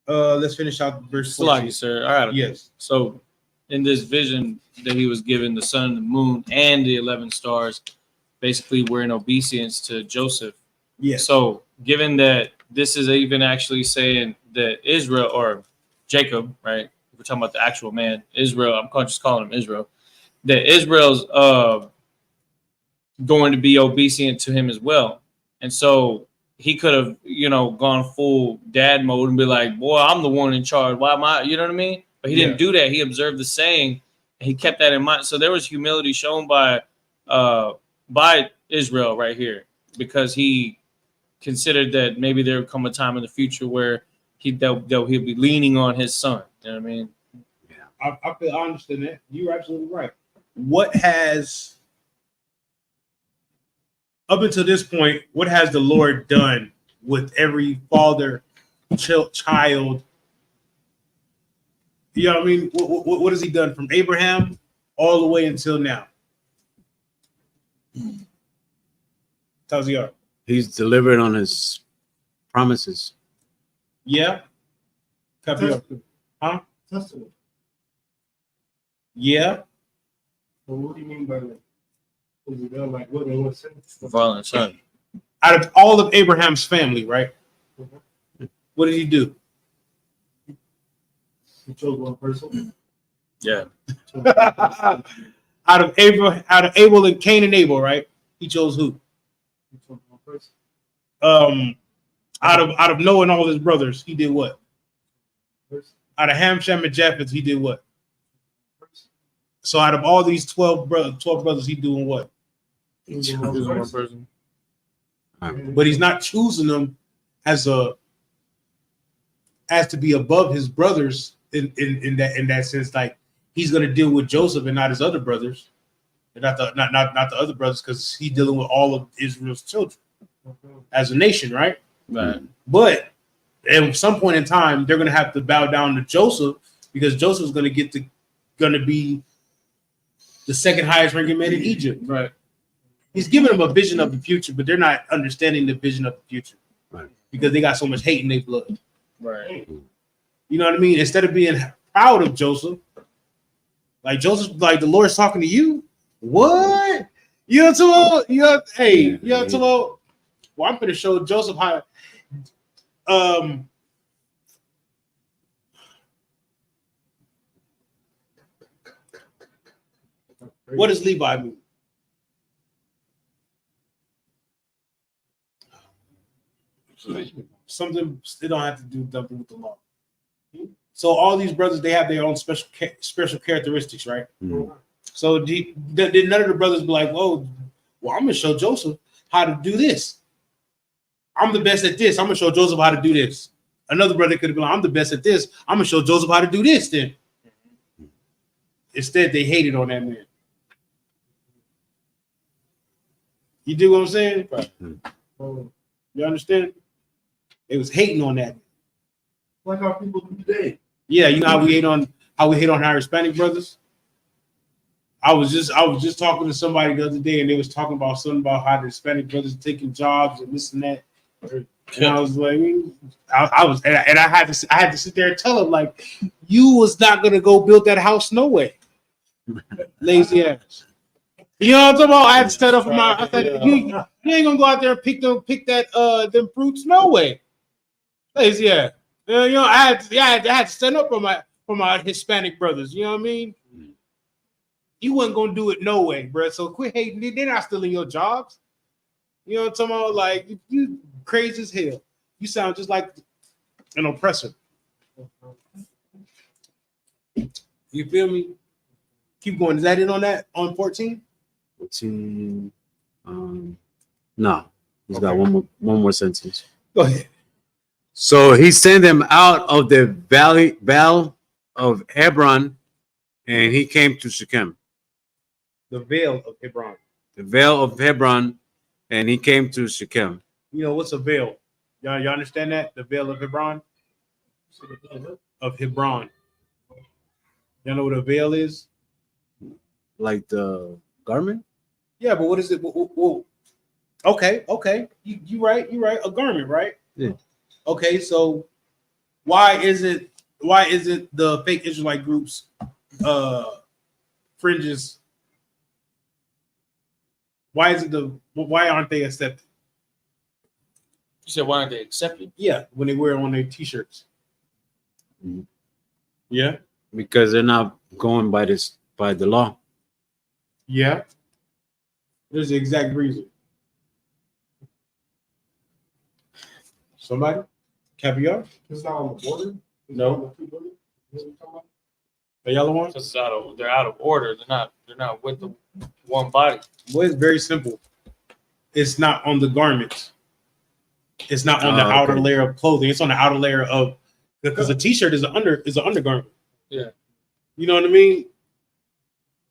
Let's finish out verse 14. Slack, sir. All right. Yes. So, in this vision that he was given, the sun, the moon, and the 11 stars, basically we're in obedience to Joseph. Yes. So, given that this is even actually saying that Israel or Jacob, right? We're talking about the actual man, Israel. I'm just calling him Israel. That Israel's going to be obedient to him as well, and so he could have, gone full dad mode and be like, "Boy, I'm the one in charge. Why am I?" You know what I mean? But he didn't do that. He observed the saying, and he kept that in mind. So there was humility shown by Israel right here, because he considered that maybe there would come a time in the future where he'll be leaning on his son. You know what I mean? I understand that. You're absolutely right. What has, up until this point, what has the Lord done with every father, child? You know what I mean? What has he done from Abraham all the way until now? Taziar. He's delivered on his promises. Yeah. Testament. Huh? Testament. Yeah. Well, what do you mean by that? Was it done like what in what sense? Father and son. Out of all of Abraham's family, right? What did he do? He chose one person. Yeah. out of Abel and Cain and Abel, right? He chose who? He chose one person. Out of Noah and all his brothers, he did what? Person. Out of Ham, Shem, and Japheth, he did what? So out of all these 12 brothers, he doing what? He chose one person. But he's not choosing them as to be above his brothers in that sense. Like, he's gonna deal with Joseph and not his other brothers, and not the other brothers, because he's dealing with all of Israel's children as a nation, right? Right. But at some point in time, they're gonna have to bow down to Joseph, because Joseph's gonna be the second highest ranking man in Egypt. Right. He's giving them a vision of the future, but they're not understanding the vision of the future. Right. Because they got so much hate in their blood. Right. You know what I mean? Instead of being proud of Joseph, like Joseph, like the Lord's talking to you. What? You know what I'm talking about? Well, I'm gonna show Joseph how. What does Levi mean? Something they don't have to do something with the law. So all these brothers, they have their own special characteristics, right? Mm. So did none of the brothers be like, "Oh, well, I'm gonna show Joseph how to do this. I'm the best at this. I'm gonna show Joseph how to do this." Another brother could have been like, "I'm the best at this. I'm gonna show Joseph how to do this." Then instead, they hated on that man. You do what I'm saying? Right. You understand? They was hating on that. Like how people do today. Yeah, you know how we hate on our Hispanic brothers. I was just talking to somebody the other day, and they was talking about something about how the Hispanic brothers taking jobs and this and that. And I was like, I had to sit there and tell them, like, you was not gonna go build that house, no way, lazy ass. You know what I'm talking about? I had to stand up for my. I said, you ain't gonna go out there and pick them fruits, no way, lazy ass. You know, I had to stand up for my Hispanic brothers. You know what I mean? You wasn't gonna do it no way, bro. So quit hating. They're not stealing your jobs. You know what I'm talking about? Like, you crazy as hell. You sound just like an oppressor. You feel me? Keep going. Is that it on that? On 14? 14. No. He's got one more sentence. Go ahead. So he sent them out of the valley of Hebron, and he came to Shechem. The veil of Hebron. The vale of Hebron, and he came to Shechem. You know what's a veil? Y'all understand that? The veil of Hebron? Of Hebron. Y'all know what a veil is? Like the garment? Yeah, but what is it? Whoa. Okay. You right. A garment, right? Yeah. Okay, so why is it the fake Israelite groups fringes? Why aren't they accepted? You said why aren't they accepted? Yeah, when they wear it on their t-shirts. Mm-hmm. Yeah. Because they're not going by the law. Yeah. There's the exact reason. Somebody? Caviar? It's not on the border. No. The yellow one? Because they're out of order. They're not with the one body. Well, it's very simple. It's not on the garments. It's not on the outer layer of clothing. It's on the outer layer of, because a t-shirt is an undergarment. Yeah. You know what I mean?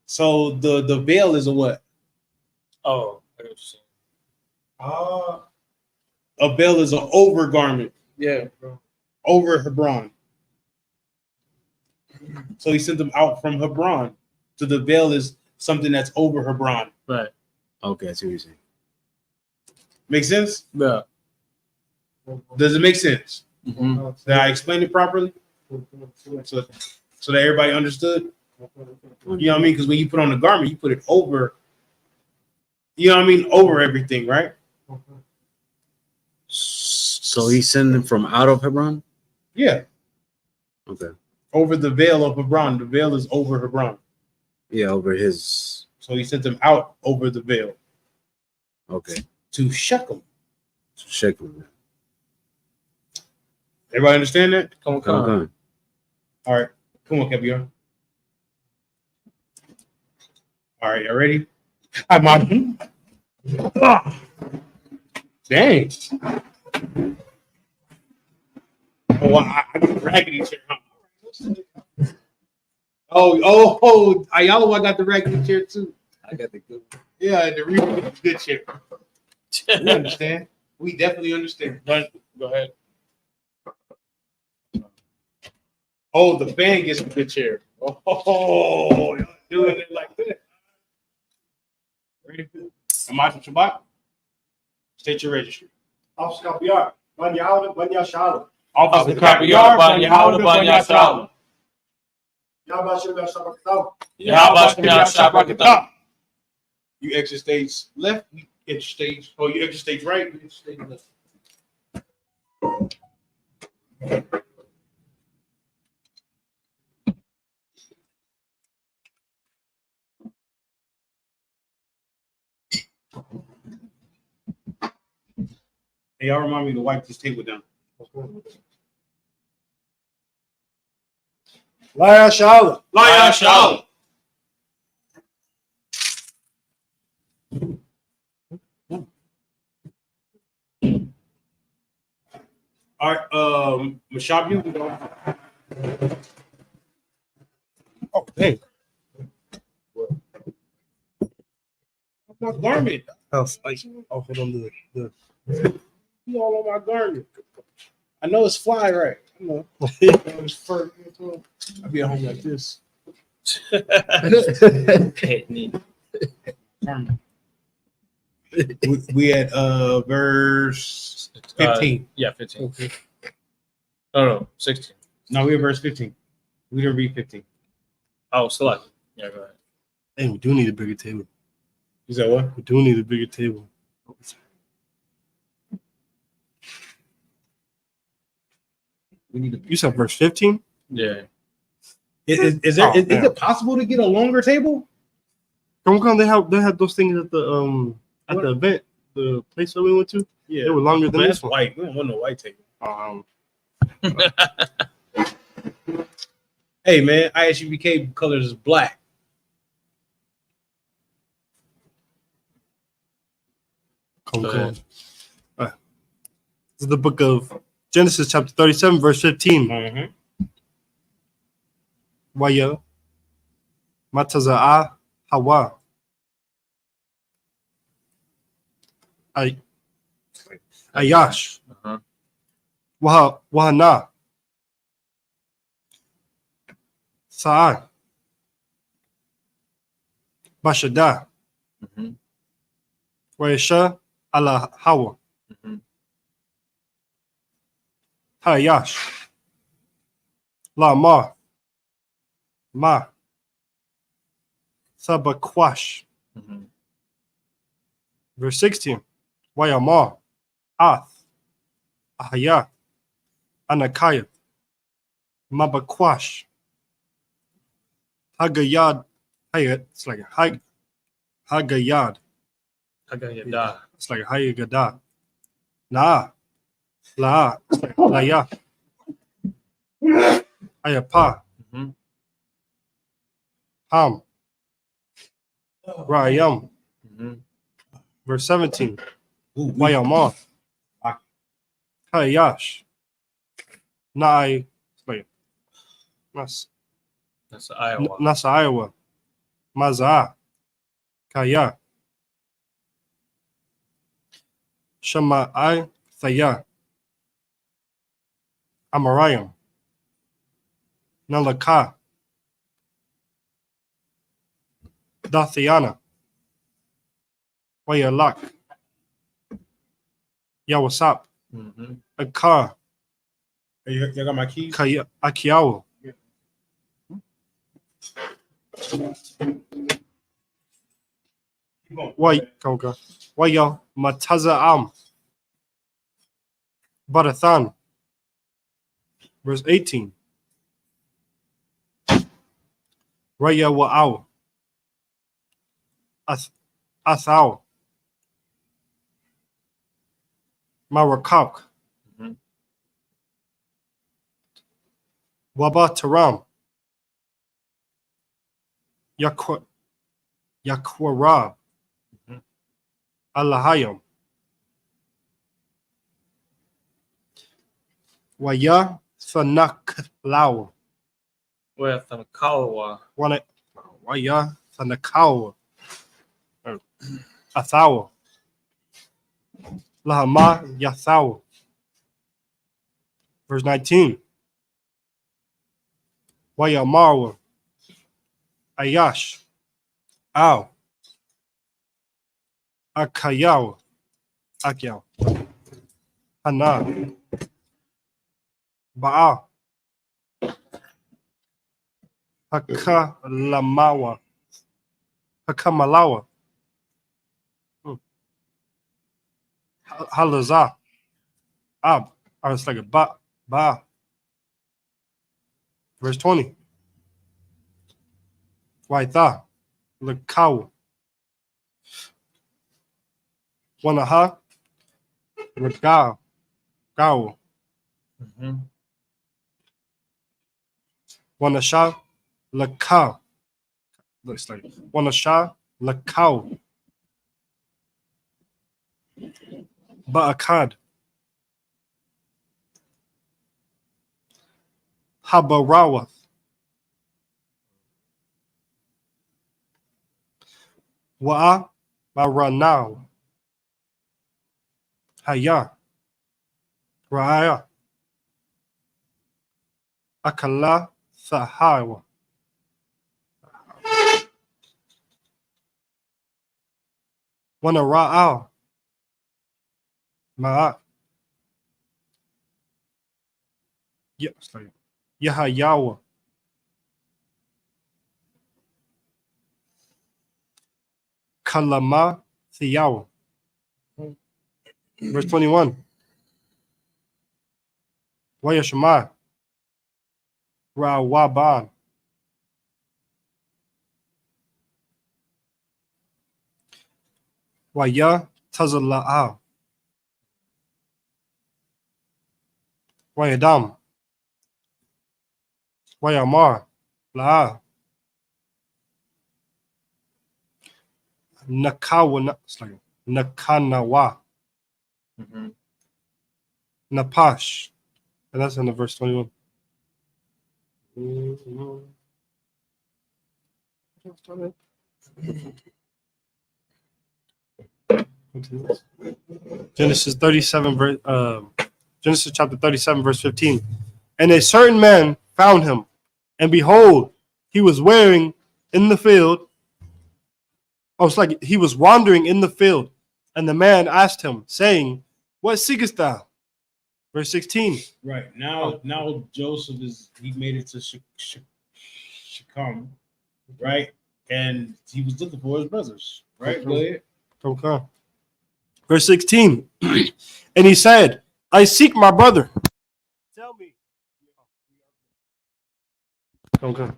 So the veil is a what? Oh, I know what you're saying. A veil is an overgarment. Yeah. Over Hebron. So he sent them out from Hebron. So the veil is something that's over Hebron. Right. Okay, I see what you're saying. Make sense? Yeah. Does it make sense? Mm-hmm. Did I explain it properly? So that everybody understood? You know what I mean? Because when you put on a garment, you put it over, you know what I mean? Over everything, right? So he sent them from out of Hebron? Yeah. Okay. Over the veil of Hebron. The veil is over Hebron. Yeah, over his. So he sent them out over the veil. Okay. To Shechem. Shechem. Everybody understand that? Come Okay. All right. Come on, Caviar. All right, you ready? Hi, Mom. Dang. Oh, I got the raggedy chair. Oh, Ayala, I got the raggedy chair too. I got the good one. Yeah, the really good chair. We understand. We definitely understand. Go ahead. Oh, the fan gets a good chair. Oh, y'all doing it like that. Ready? Imagine Shabbat. State your registry. Officer Capiar, Banyal, Banyashala. Officer Kapiyar, Ban Yehuda, Ban Yashala. Yabashim Yashabakam. Yahweh Shem Yahshua. You exit stage left, you enter stage, or you exit stage right, you enter stage left. Hey, y'all remind me to wipe this table down. Laya Shala. Lion Shalom. All right, Mashabi, we go. Oh, dang. My garment. Oh, hold on. The You all on my garment. I know it's fly, right? I know. It's fur. I be at home like this. We at verse 15. Yeah, 15. Okay. No, 16. No, we at verse 15. We didn't read 15. Oh, select. Yeah, go ahead. Hey, we do need a bigger table. You said what? We do need a bigger table. We need You said verse 15? Yeah. Is it possible to get a longer table? Come, they had those things at the event, the place that we went to. Yeah, They were longer than that's this one. white. We don't want no white table. Hey man, ISUBK colors is black. Come, Go come. ahead. This is the book of Genesis, chapter 37, verse 15. Mm-hmm. Waya Mataza'a Hawa. Ayash. Uh-huh. Wahana. Sa'a. Bashada. Mhm. Wayasha ala Hawa. Mhm. Hayash. La Ma. Sabakwash. Mhm. Verse 16. Wayama. Ath. Ahaya. Anakaya. Mabakwash. Hagayad. It's like Hagayad. Haggadah. It's like Hayagada. La. It's like Laya. Ayapa. Mhm. Ham. Rayam. Mhm. Verse 17. Ooh, Wayama. Hayash. Nai. Wait. That's Iowa. Nasa Iowa. Maza. Kaya. Shemai. Thaya. Amarayam. Nalaka. Dathiana. Wayalak. Yawasap. Mhm. Akar. Hey, y'all got my keys? Kaya. Akiawa. Keep going. Why, Koga? Waya Mataza Am. Barathan. Verse 18. Raya Wa'aw. Athao. Marakak. Mhm. Waba Taram. Yakwarab. Mhm. Alahayam. Waya Thanaklaw. With the Kawa. Waya Thanakawa. Athawa. Lahama Yathawa. Verse 19. Waya Marwa. Ayash. Ow. Akayawa. Akyaw. Hana. Ba'a. Hakalamawa. Hakamalawa. Halaza. Ab. I was like a ba. Verse 20. Waitha. Lakau. Wanaha. Ragao. Gao. Wanasha. Lakau. Looks like Wanasha. Lakau. Ba'akad. Habarawath. Wa'a Baranau. Haya. Ra'aya. Akala Sahawa. Wanara'al. Ma'a. Yeah, sorry. Yahayawa. Kalama Thiyawa. Verse 21. Wayashama. Rawaban. Waya Tazala'a. Wayadam. Wayamar. La'a. Nakawa. Nakanawa. Napash. And that's in the verse 21. Genesis 37 Genesis chapter 37 verse 15. And a certain man found him, and behold, he was wearing in the field. Oh, it's like he was wandering in the field, and the man asked him, saying, what seekest thou? Verse 16. Right now, Joseph he made it to Shechem, right? And he was looking for his brothers, right? Go ahead. Okay. Verse 16. And he said, I seek my brother. Tell me. Okay.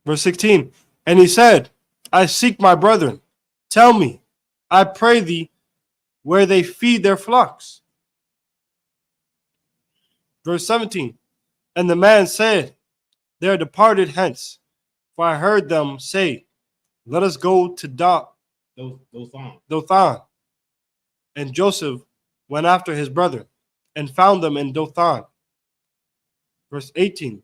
Verse 16. And he said, I seek my brethren. Tell me, I pray thee, where they feed their flocks. Verse 17. And the man said, they are departed hence, for I heard them say, let us go to Dothan. And Joseph went after his brother and found them in Dothan. Verse 18.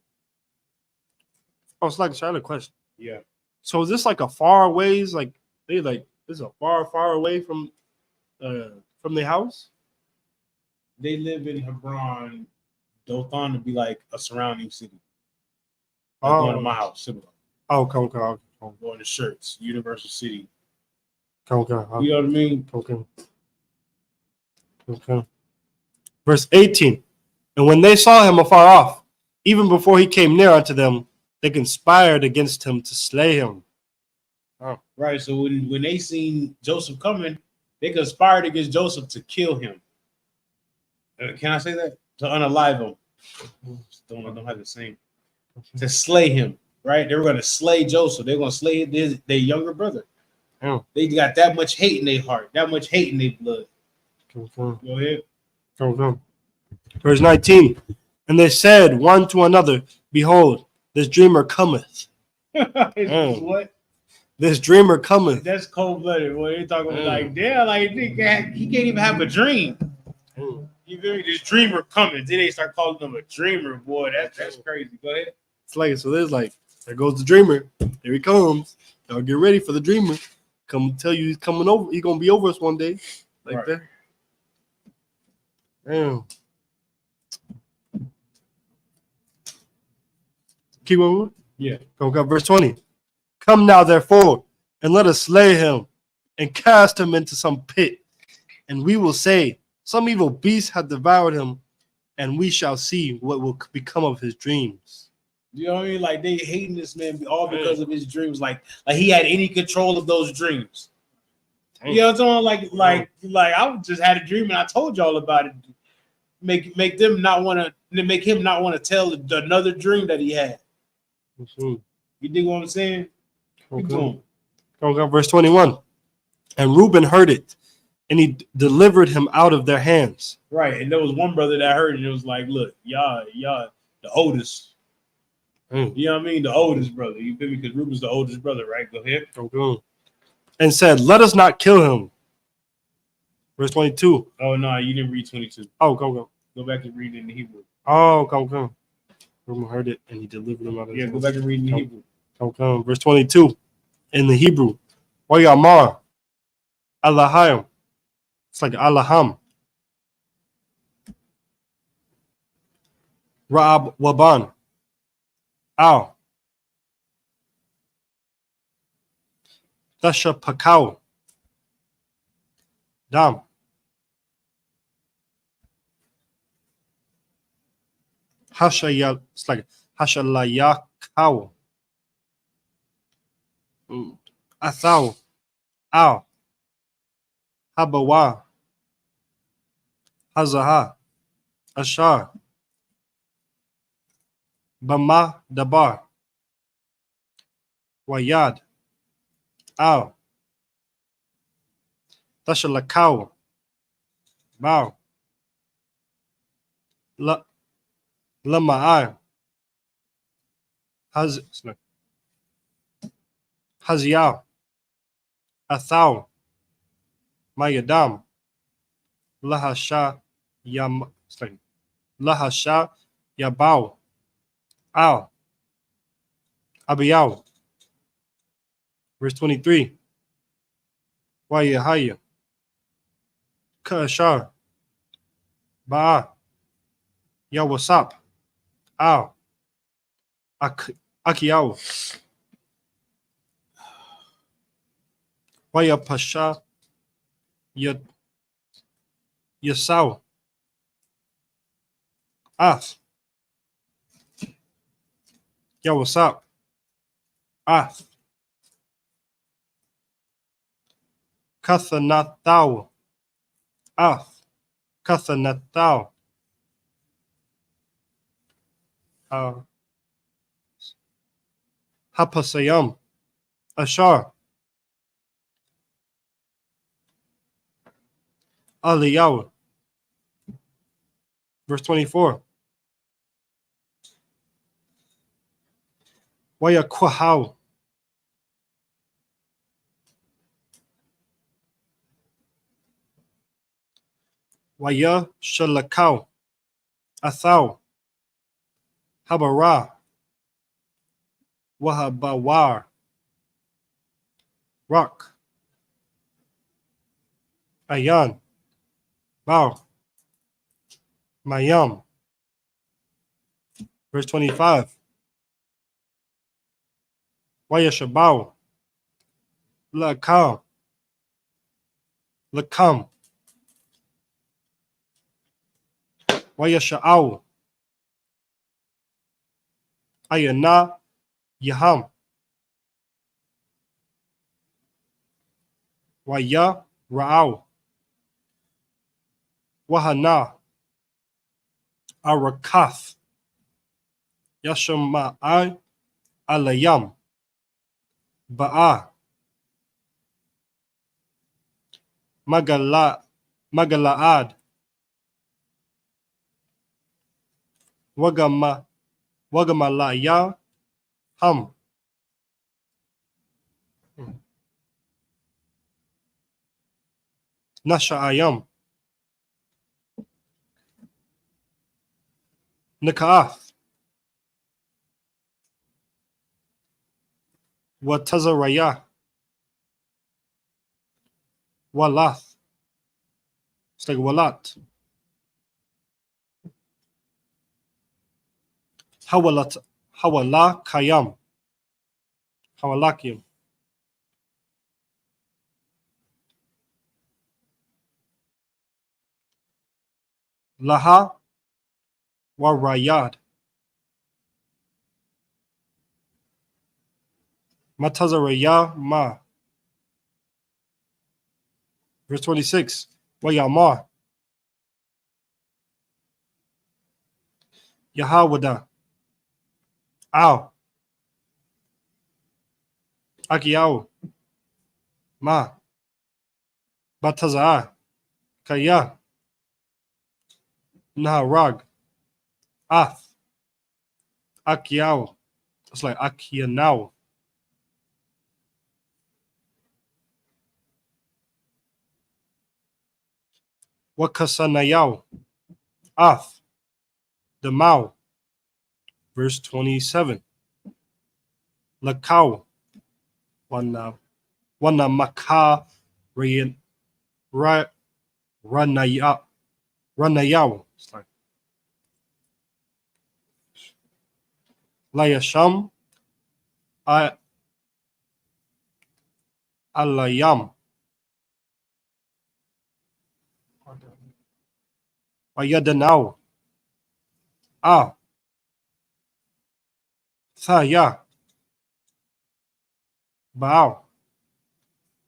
Oh, it's like, sorry, I had a question. Yeah. So is this like a far ways? Like they like this is a far away from the house? They live in Hebron. Dothan to be like a surrounding city. Like going to my house, similar. Oh, come. Going to Shirts, Universal City. Come. You know what I mean? Okay. Verse 18. And when they saw him afar off, even before he came near unto them, they conspired against him to slay him. Oh. Right. So when they seen Joseph coming, they conspired against Joseph to kill him. Can I say that? To unalive him. Don't have the same. To slay him. Right? They were going to slay Joseph. They were going to slay their younger brother. Oh. They got that much hate in their heart, that much hate in their blood. Okay. Go ahead. Okay. Verse 19. And they said one to another, behold, this dreamer cometh. What? This dreamer cometh. That's cold-blooded. Boy, they talking like, damn, like he can't even have a dream. You feel me? This dreamer coming. Then they start calling him a dreamer, boy. That's crazy. Go ahead. It's like, so there's like, there goes the dreamer. Here he comes. Y'all get ready for the dreamer. Come tell you he's coming over. He's gonna be over us one day. Like Right. that. Damn. Keep on. Yeah. Go, verse 20. Come now, therefore, and let us slay him and cast him into some pit. And we will say, some evil beast hath devoured him, and we shall see what will become of his dreams. You know what I mean? Like they hating this man all because of his dreams. Like he had any control of those dreams. You know what I'm saying? Like I just had a dream and I told y'all about it. Make him not want to tell another dream that he had. Mm-hmm. You dig what I'm saying? Okay. Verse 21. And Reuben heard it, and he delivered him out of their hands. Right. And there was one brother that heard it, and it was like, look, y'all, the oldest. You know what I mean? The oldest brother. You feel me? Because Reuben's the oldest brother, right? Go ahead. Okay. And said, let us not kill him. Verse 22. Oh, no, you didn't read 22. Oh, go. Go back and read it in the Hebrew. Oh, go. Reuben heard it, and he delivered him out of his hands. Go back and read in the Hebrew. Okay. Verse 22. In the Hebrew. Wayamar. Allahayim. It's like Allaham. Ra'ab Waban. Ow. Dasha Pakau. Dam. Hashaya. It's like Hashalayakau. Athau. Ow. Habawa. Hazaha. Ashar. Bama Dabar. Wayad. Ow. Tashalakau. Bow. Lama'ai. Haziao. Athau. Mayadam. Lahasha Yam. Lahasha Yabao. Ow. Abiyao. Verse 23. Wayahaya. Kashar. Ba'a. Yawasap. Ow. Akiao. Wayapasha. Yasau. Af. Yawasap. Af. Kathanathau. Af. Kathanathau. Hapasayam. Ashar. Aliyahu. Verse 24. Wayakwahau. Waya Shalakau. Athau. Habara. Wahabawar. Rock. Ayan. Bow. Mayam. Verse 25. Wayashabau. Lakam. Lakam. Wayasha'au. Ayana Yaham. Waya Ra'au. Wahana. Arakath. Yashama'ai Alayam. Ba'a. Magalaad. Wagamalaya Ham. Nasha'ayam. Nika'ath. Watazaraya. Walath. It's like Walat. Hawala Kayam. Hawalakim. Laha wa Rayad. Matazaraya ma. Verse 26. Wa Yamar. Yahawada. Ow. Akiao. Ma. Batazar. Kaya. Naharag. Ath. Akiao. It's like Akianao. Wakasanayao. Ath. The Mao. Verse 27. Lakau. Wana Maka Ranaya. Ranayao. It's like Layasham. Alayam. Ayadanao. Thaya. Bao.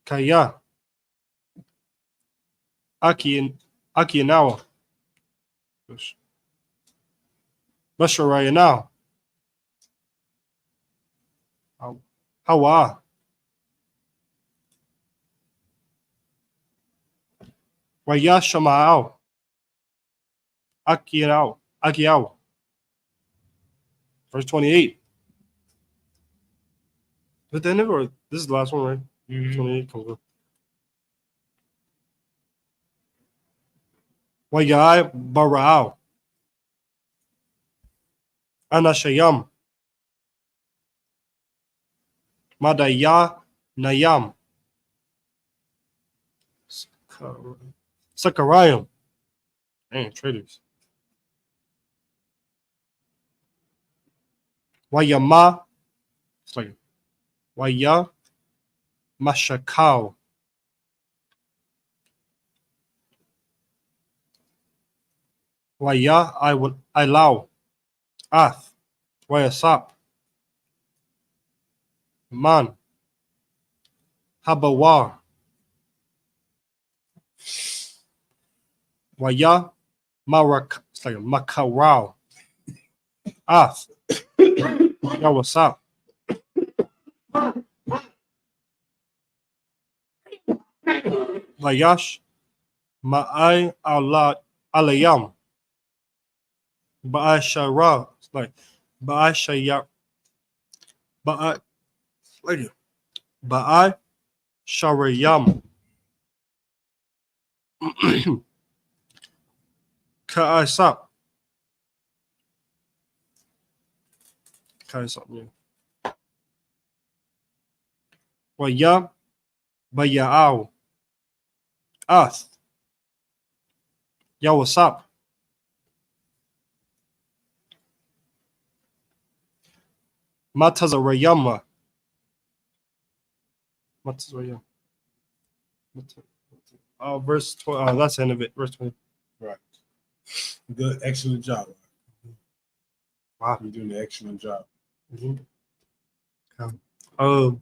Kaya. Akianawa. Basharayanao. Hawa. Wayashamao. Akiao. Verse 28. But then never. This is the last one, right? 28 comes up. Wayai Barao. Anashayam. Madaya Nayam. Sakarayam. Dang, traitors. Wayama. It's like Waya Mashakao. Waya I allow. Ath. Wayasap. Man. Habawar. Waya Marak. It's like Makarao. Ath. Yawasap. Vayash Ma'ai Alayam. Ba'ashara. It's like Ba'ashaya. Ba'a Sharayam. Ka'asap. Ka'asap, yeah. Waya Baya'ao. Ath. Yawasap. Matazarayama. Matazarayama. Verse 12. That's the end of it. Verse 20. Right. Good, excellent job. Wow. You're doing an excellent job. Where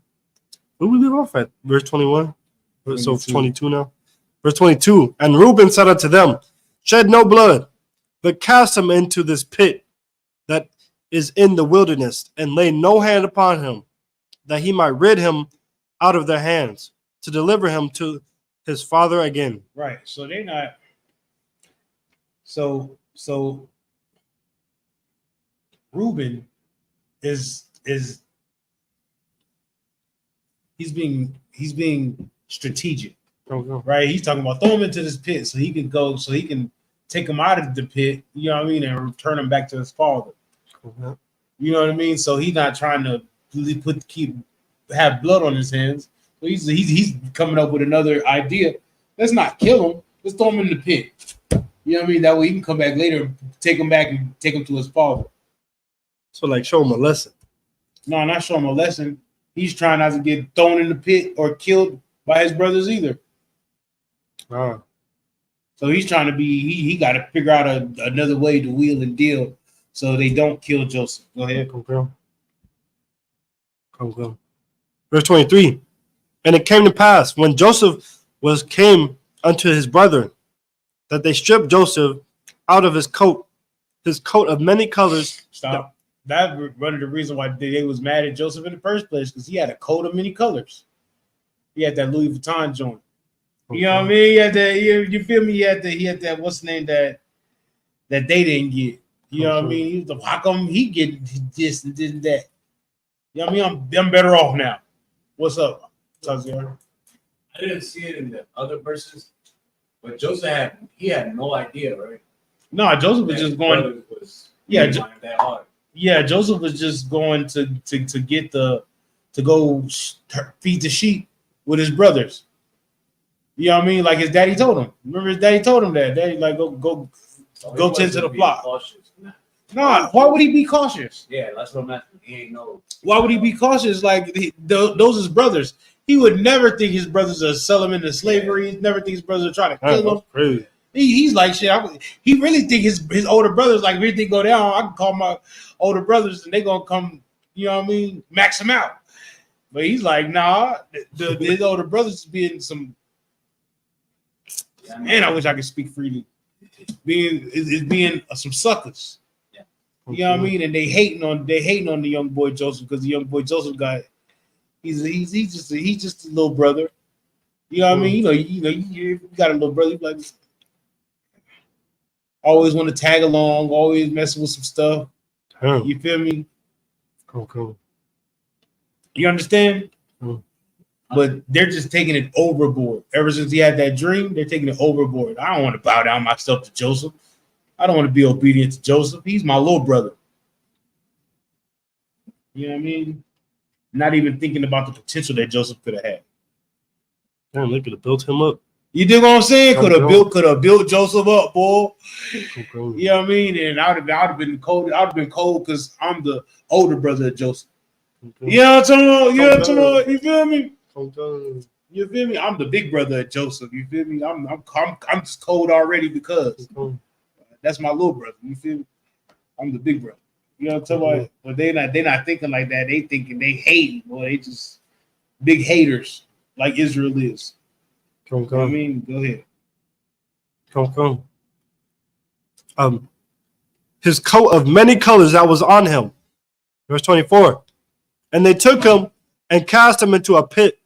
we leave off at? Verse 21. So 22 now. Verse 22. And Reuben said unto them, shed no blood, but cast him into this pit that is in the wilderness, and lay no hand upon him, that he might rid him out of their hands, to deliver him to his father again. Right. So they're not. So Reuben is he's being strategic, right? He's talking about throw him into this pit so he can go, so he can take him out of the pit, you know what I mean, and return him back to his father. You know what I mean? So he's not trying to have blood on his hands. So he's coming up with another idea. Let's not kill him. Let's throw him in the pit. You know what I mean? That way he can come back later, take him back and take him to his father. So like show him a lesson. No, not show him a lesson. He's trying not to get thrown in the pit or killed by his brothers either. Wow. So he's trying to be. He got to figure out another way to wheel and deal so they don't kill Joseph. Go ahead. Come. Verse 23. And it came to pass when Joseph came unto his brethren, that they stripped Joseph out of his coat of many colors. Stop. That one of the reason why they was mad at Joseph in the first place, because he had a coat of many colors. He had that Louis Vuitton joint. You know what I mean? He had that. You feel me? He had that. What's the name that they didn't get? You know what I mean? He was the, how come he get this and did that? You know what I mean? I'm better off now. What's up, Tazier? I didn't see it in the other verses, but Joseph had no idea, right? No, Joseph was just going. That hard. Yeah, Joseph was just going to get to go feed the sheep with his brothers. You know what I mean? Like his daddy told him. Remember his daddy told him that. Daddy like go tend to the flock. Cautious. Nah, why would he be cautious? Yeah, that's what I'm asking. He ain't know. Why would he be cautious? Like those his brothers. He would never think his brothers are sell him into slavery. He'd never think his brothers are trying to kill him. Crazy. He's like shit. He really think his older brothers, like if anything go down, I can call my older brothers and they gonna come, you know what I mean, max him out. But he's like, nah, his older brothers is being some. Man, I wish I could speak freely. Being some suckers. Yeah. You know what I mean? And they hating on the young boy Joseph because the young boy Joseph he's just a little brother. You know what I mean? You got a little brother, you like always want to tag along, always messing with some stuff. You feel me? Cool. You understand? But they're just taking it overboard. Ever since he had that dream, they're taking it overboard. I don't want to bow down myself to Joseph. I don't want to be obedient to Joseph. He's my little brother. You know what I mean? Not even thinking about the potential that Joseph could have had. Damn, they could have built him up. You dig what I'm saying? Could have built Joseph up, boy. Cool. You know what I mean? And I'd have been cold. I'd have been cold because I'm the older brother of Joseph. You know what I'm talking about? You feel me? You feel me? I'm the big brother of Joseph. You feel me? I'm just cold already because that's my little brother. You feel me? I'm the big brother. You know what I'm talking about? But they're not thinking like that. They thinking they hate. Boy, they just big haters like Israel is. You know what I mean? Go ahead. His coat of many colors that was on him. Verse 24. And they took him and cast him into a pit,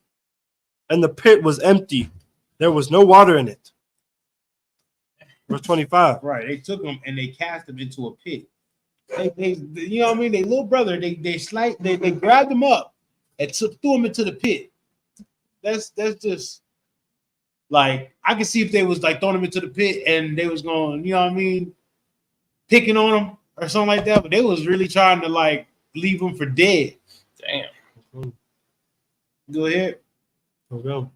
and the pit was empty. There was no water in it. Verse 25. Right. They took him and they cast him into a pit. They you know what I mean? They little brother, they grabbed him up and threw him into the pit. That's just like I can see if they was like throwing him into the pit and they was going, you know what I mean, picking on him or something like that, but they was really trying to like leave him for dead. Damn. Go ahead. Okay.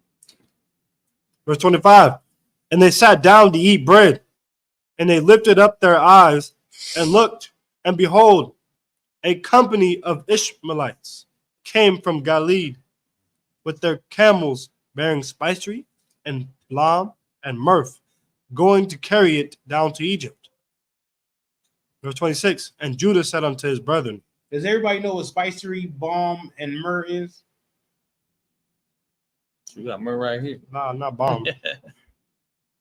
Verse 25. And they sat down to eat bread, and they lifted up their eyes and looked, and behold, a company of Ishmaelites came from Galilee with their camels bearing spicery and balm and myrrh, going to carry it down to Egypt. Verse 26. And Judah said unto his brethren. Does everybody know what spicery, balm, and myrrh is? You got myrrh right here. Nah, not balm.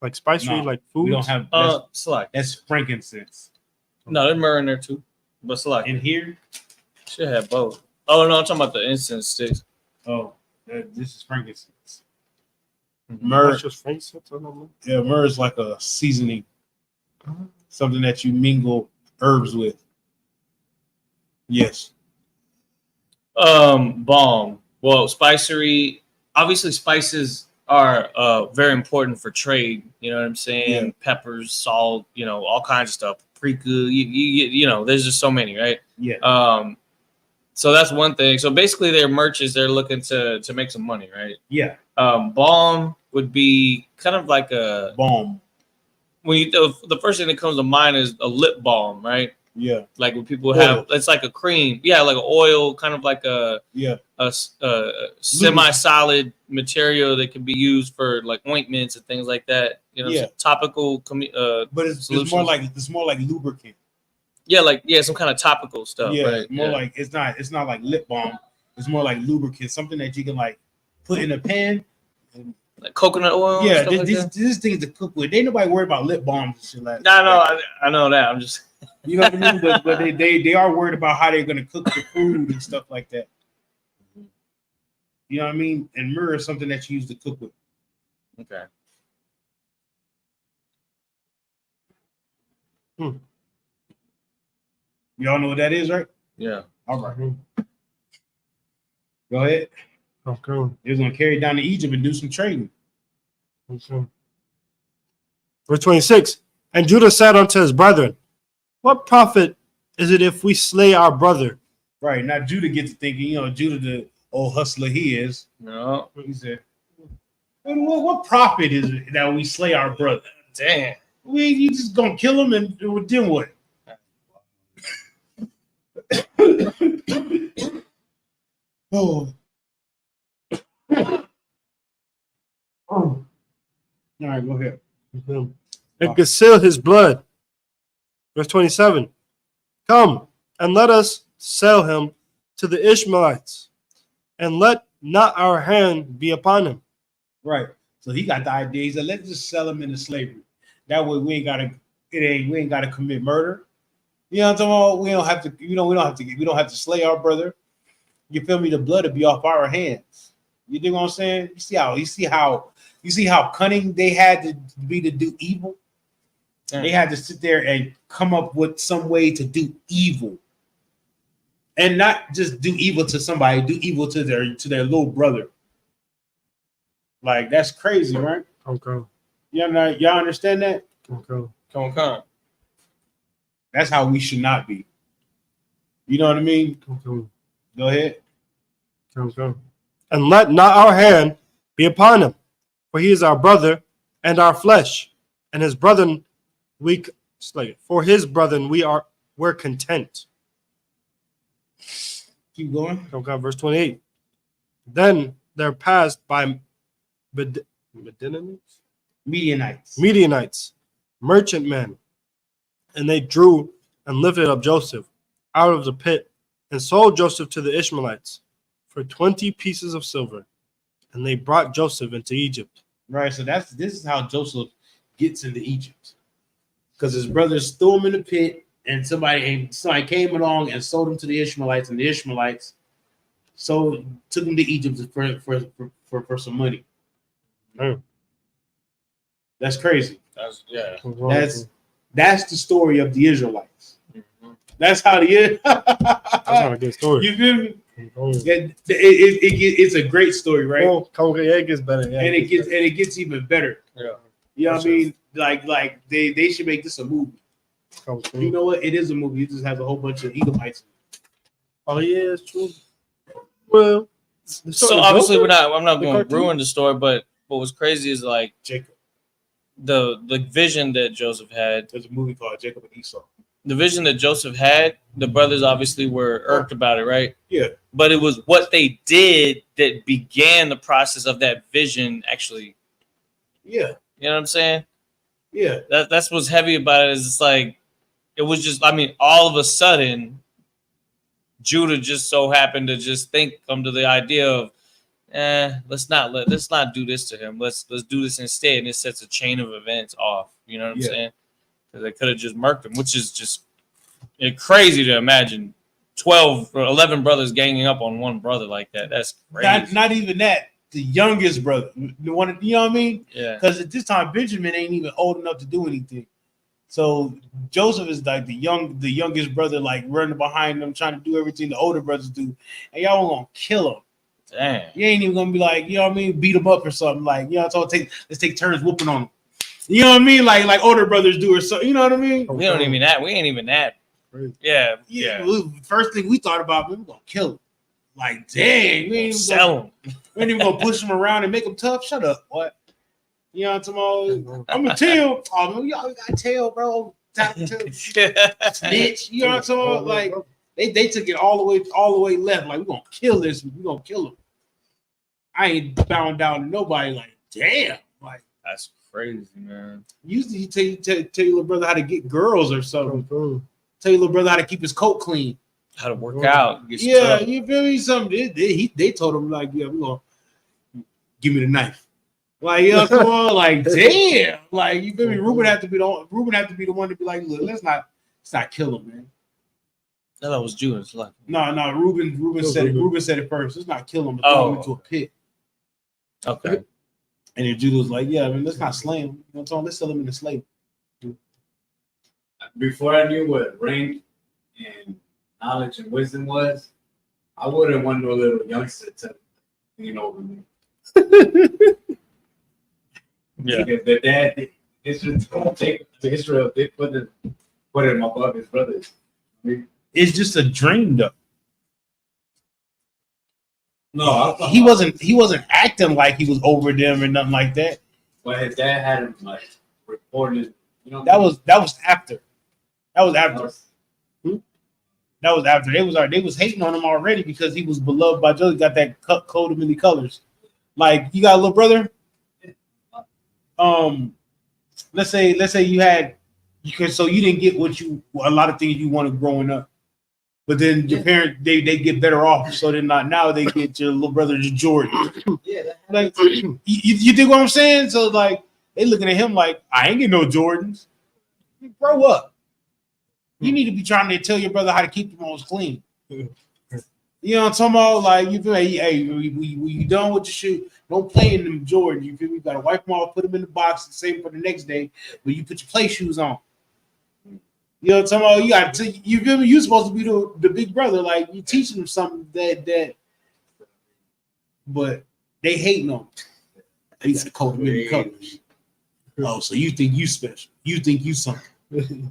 Like spicery, No, like food. We don't have Slack. that's frankincense. No, there's myrrh in there too. But Slack. In here? Should have both. Oh no, I'm talking about the incense sticks. Oh, this is frankincense. Mm-hmm. Myrrh. That's just frankincense. I don't know. Yeah, myrrh is like a seasoning, something that you mingle herbs with. Yes. Balm. Well, spicery. Obviously, spices are very important for trade. You know what I'm saying? Yeah. Peppers, salt. You know, all kinds of stuff. Paprika. You know, there's just so many, right? Yeah. So that's one thing. So basically, their merchants, they're looking to make some money, right? Yeah. Balm would be kind of like a Balm. when you the first thing that comes to mind is a lip balm, right? Yeah. Like when people have, Oil. it's like a cream, yeah, like an oil, kind of like a semi-solid material that can be used for like ointments and things like that. You know, Yeah. topical. But it's more like lubricant. Yeah, some kind of topical stuff. Yeah, right? more like it's not like lip balm. It's more like lubricant, something that you can like put in a pan. And, like coconut oil. yeah, and stuff like that? this thing to cook with. Ain't nobody worried about lip balms and shit like. No, I know that. I'm just. You know what I mean? But they are worried about how they're gonna cook the food and stuff like that. You know what I mean? And myrrh is something that you use to cook with. Okay. Y'all know what that is, right? Yeah. All right. Go ahead. Okay. They was gonna carry it down to Egypt and do some trading. Okay. Verse 26. And Judah said unto his brethren, what profit is it if we slay our brother? Right. Now Judah gets to thinking, you know, Judah, the old hustler he is. No. He said, what profit is it that we slay our brother? Damn. You just gonna kill him and then what? Oh. All right, go ahead. And conceal his blood. Verse 27. Come and let us sell him to the Ishmaelites, and let not our hand be upon him. Right. So he got the idea. He said, let's just sell him into slavery. That way we ain't gotta commit murder. You know what I'm talking about? We don't have to slay our brother. You feel me? The blood will be off our hands. You dig what I'm saying? You see how cunning they had to be to do evil. They had to sit there and come up with some way to do evil. And not just do evil to somebody, do evil to their little brother. Like, that's crazy, right? Okay. Y'all understand that? Okay. Come on. That's how we should not be. You know what I mean? Okay. Go ahead. Okay. And let not our hand be upon him, for he is our brother and our flesh, and his brethren for his brethren we're content. Keep going. Okay, verse 28. Then there passed by Midianites, merchantmen, and they drew and lifted up Joseph out of the pit and sold Joseph to the Ishmaelites for 20 pieces of silver. And they brought Joseph into Egypt. Right, so this is how Joseph gets into Egypt. Because his brothers threw him in the pit, and somebody came along and sold him to the Ishmaelites, and the Ishmaelites took him to Egypt for some money. Mm. That's crazy. That's the story of the Israelites. Mm-hmm. That's how That's not a good story. You feel me? It's a great story, right? It gets better. Yeah, and it gets even better. Yeah. You know what I mean? Like they should make this a movie. You know what? It is a movie. It just has a whole bunch of Edomites. Oh yeah, it's true. Well, So obviously I'm not going to ruin the story, but what was crazy is like Jacob. The vision that Joseph had. There's a movie called Jacob and Esau. The vision that Joseph had, the brothers obviously were irked about it, right? Yeah. But it was what they did that began the process of that vision actually. Yeah. You know what I'm saying? Yeah. That's what's heavy about it is it's like it was just all of a sudden Judah just so happened to just come to the idea of let's not do this to him. Let's do this instead. And it sets a chain of events off. You know what I'm saying? Because they could have just murked him, which is just crazy to imagine 12 or 11 brothers ganging up on one brother like that. That's crazy. Not even that. The youngest brother. The one, you know what I mean? Yeah. Because at this time, Benjamin ain't even old enough to do anything. So Joseph is like the youngest brother, like running behind them, trying to do everything the older brothers do. And y'all gonna kill him. Damn. You ain't even gonna be like, you know what I mean, beat him up or something. Like, you know, let's take turns whooping on him. You know what I mean? Like older brothers do or so. You know what I mean? We ain't even that. Yeah. First thing we thought about, we were gonna kill him. Like, dang, we ain't sell him. We ain't even gonna push him around and make him tough. Shut up, what? You know what I'm talking about? I'm gonna tell. Oh, y'all got tail, bro. Snitch. You know what I'm talking about? Like they took it all the way left. Like, we're gonna kill this. We're gonna kill him. I ain't bowing down to nobody. Like, damn. Like, that's crazy, man. Usually you tell your little brother how to get girls or something. Confirm. Tell your little brother how to keep his coat clean. How to work out. Get Yeah, stuff. you feel me? Something they told him like, yeah, we're gonna give me the knife. Like, you know, come on, like, damn, like, you feel me? Ruben have to be the one to be like, look, let's not kill him, man. That was Judas. Like, No, Ruben said it. Ruben said it first. Let's not kill him, but throw him into a pit. okay. And then Judah was like, yeah, I mean, let's not slay him. You know what I'm saying? Let's sell him into slavery. Before I knew what rank and knowledge and wisdom was, I wouldn't want no little youngster to, over me. Yeah. Because the dad, Israel, they put him above his brothers. I mean, It's just a dream, though. no, He wasn't acting like he was over them or nothing like that. But his dad had him like reported. That was after. That was after. That was- They was hating on him already because he was beloved by Joe. He got that coat of many colors. Like, you got a little brother. Let's say so you didn't get a lot of things you wanted growing up, but then your parents they get better off. So then now they get your little brother Jordan. Yeah, Like, you think what I'm saying? So like they looking at him like, I ain't getting no Jordans. Grow up. You need to be trying to tell your brother how to keep the most clean. You know what I'm talking about? Like, you feel me? Hey, we done with your shoe. Don't play in them Jordans. You feel me? You gotta wipe them off, put them in the box, and save them for the next day. But you put your play shoes on. You know what I'm talking about? You feel me? You're supposed to be the big brother. Like, you teaching them something that but they hating on him. They got a coat of many colors. Oh, so you think you special. You think you something.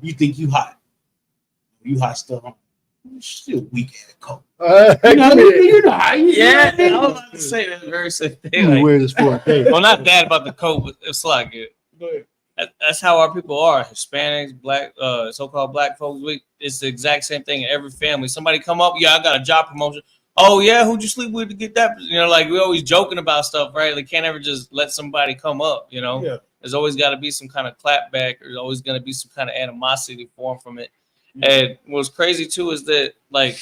You think you hot. You hot stuff on. Still weak ass coat. You know how you Yeah, feel, I was about to say that very same thing. You Like, wear this for a day. well, not that about the coat, but it's like it. That's how our people are. Hispanics, black, so-called black folks. It's the exact same thing in every family. Somebody come up, yeah, I got a job promotion. Oh yeah, who'd you sleep with to get that? Like, we always joking about stuff, right? They can't ever just let somebody come up. Yeah. There's always got to be some kind of clapback. There's always going to be some kind of animosity formed from it. And what's crazy too is that, like,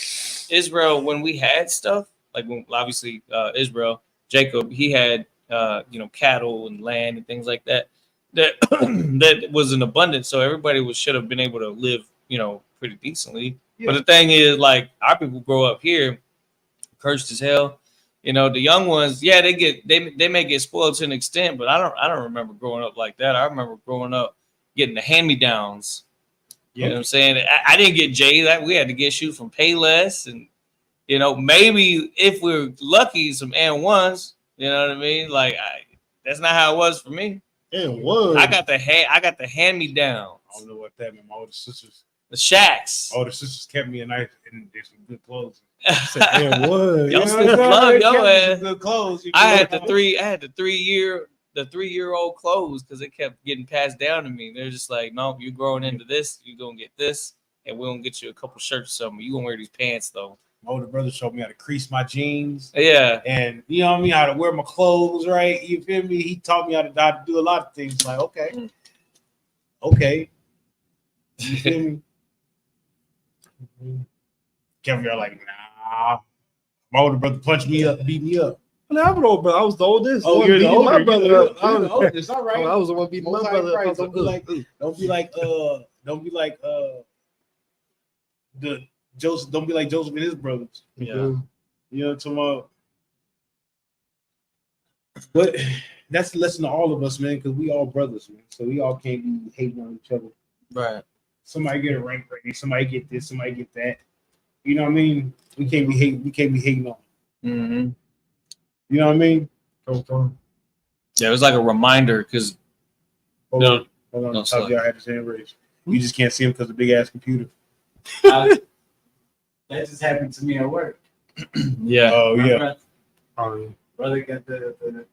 Israel, when we had stuff, like, when obviously Israel, Jacob, he had cattle and land and things like that that was in abundance, so everybody should have been able to live pretty decently. But the thing is, like, our people grow up here cursed as hell. The young ones, yeah, they may get spoiled to an extent, but I don't remember growing up like that. I remember growing up getting the hand-me-downs. You know what I'm saying? I didn't get J's. We had to get shoes from Payless, and maybe if we're lucky, some N1s. You know what I mean? Like, that's not how it was for me. N1. I got the hand me down. I don't know what that meant. My older sisters. The Shacks. Older sisters kept me a nice and did some good clothes. N1. Y'all still love your ass. Good clothes. I had the 3-year-old clothes because it kept getting passed down to me. They're just like, no, you're growing into this. You're gonna get this, and we're gonna get you a couple shirts or something. You gonna wear these pants though. My older brother showed me how to crease my jeans. Yeah. And you know what I mean, how to wear my clothes right. You feel me? He taught me how to do a lot of things. Like, okay. You feel me? Kevin, you're like, nah. My older brother punched me up, beat me up. What happened, old brother? I was the oldest. Oh, One you're the beating older. my brother up. You're the oldest. All right. I was the one beating my Most brother high up. Christ. Don't be like Joseph and his brothers. Yeah. You know what I'm talking about? But that's the lesson to all of us, man, because we all brothers, man. So we all can't be hating on each other. Right. Somebody get a rank rating, somebody get this, somebody get that. You know what I mean? We can't be hating on. Mm-hmm. You know what I mean? Yeah, it was like a reminder because Hold on. No, Top sorry. of y'all had his hand raised. You just can't see him because of the big ass computer. that just happened to me at work. yeah. Oh My yeah. brother got the.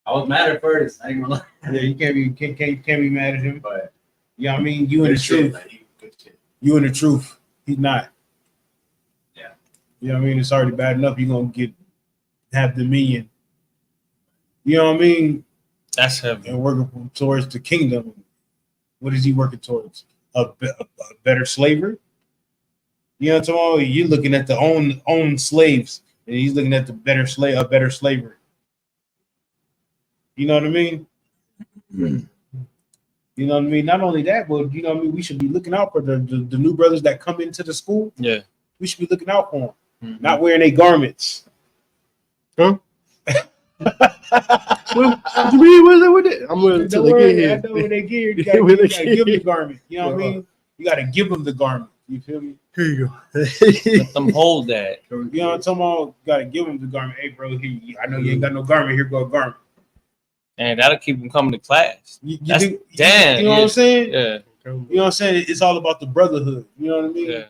I was mad at first. I ain't gonna lie. Yeah, you can't be mad at him. But Yeah, I mean, you in the good shit, truth. like, he good shit. You in the truth. He's not. Yeah. You know what I mean? It's already bad enough. You're gonna have dominion. You know what I mean? That's heavy. and working towards the kingdom. What is he working towards? A better slavery. You know what I'm talking about? You're looking at the own slaves, and he's looking at the better slavery. You know what I mean? You know what I mean? Not only that, but you know what I mean, we should be looking out for the new brothers that come into the school. Yeah. We should be looking out for them. Mm-hmm. Not wearing their garments. Huh? What you mean? What's that with it? I'm waiting until they get here. I know when they get here, you When gotta they give them get the garment. You know what I mean? You gotta give them the garment. You feel me? Here you go. Let them hold that. You know what I'm talking about? You gotta give them the garment. Hey, bro, here, I know you ain't got no garment. Here go a garment. And that'll keep them coming to class. You That's think- damn. You know what I'm saying? Yeah. You know what I'm saying? It's all about the brotherhood. You know what I mean? Yeah.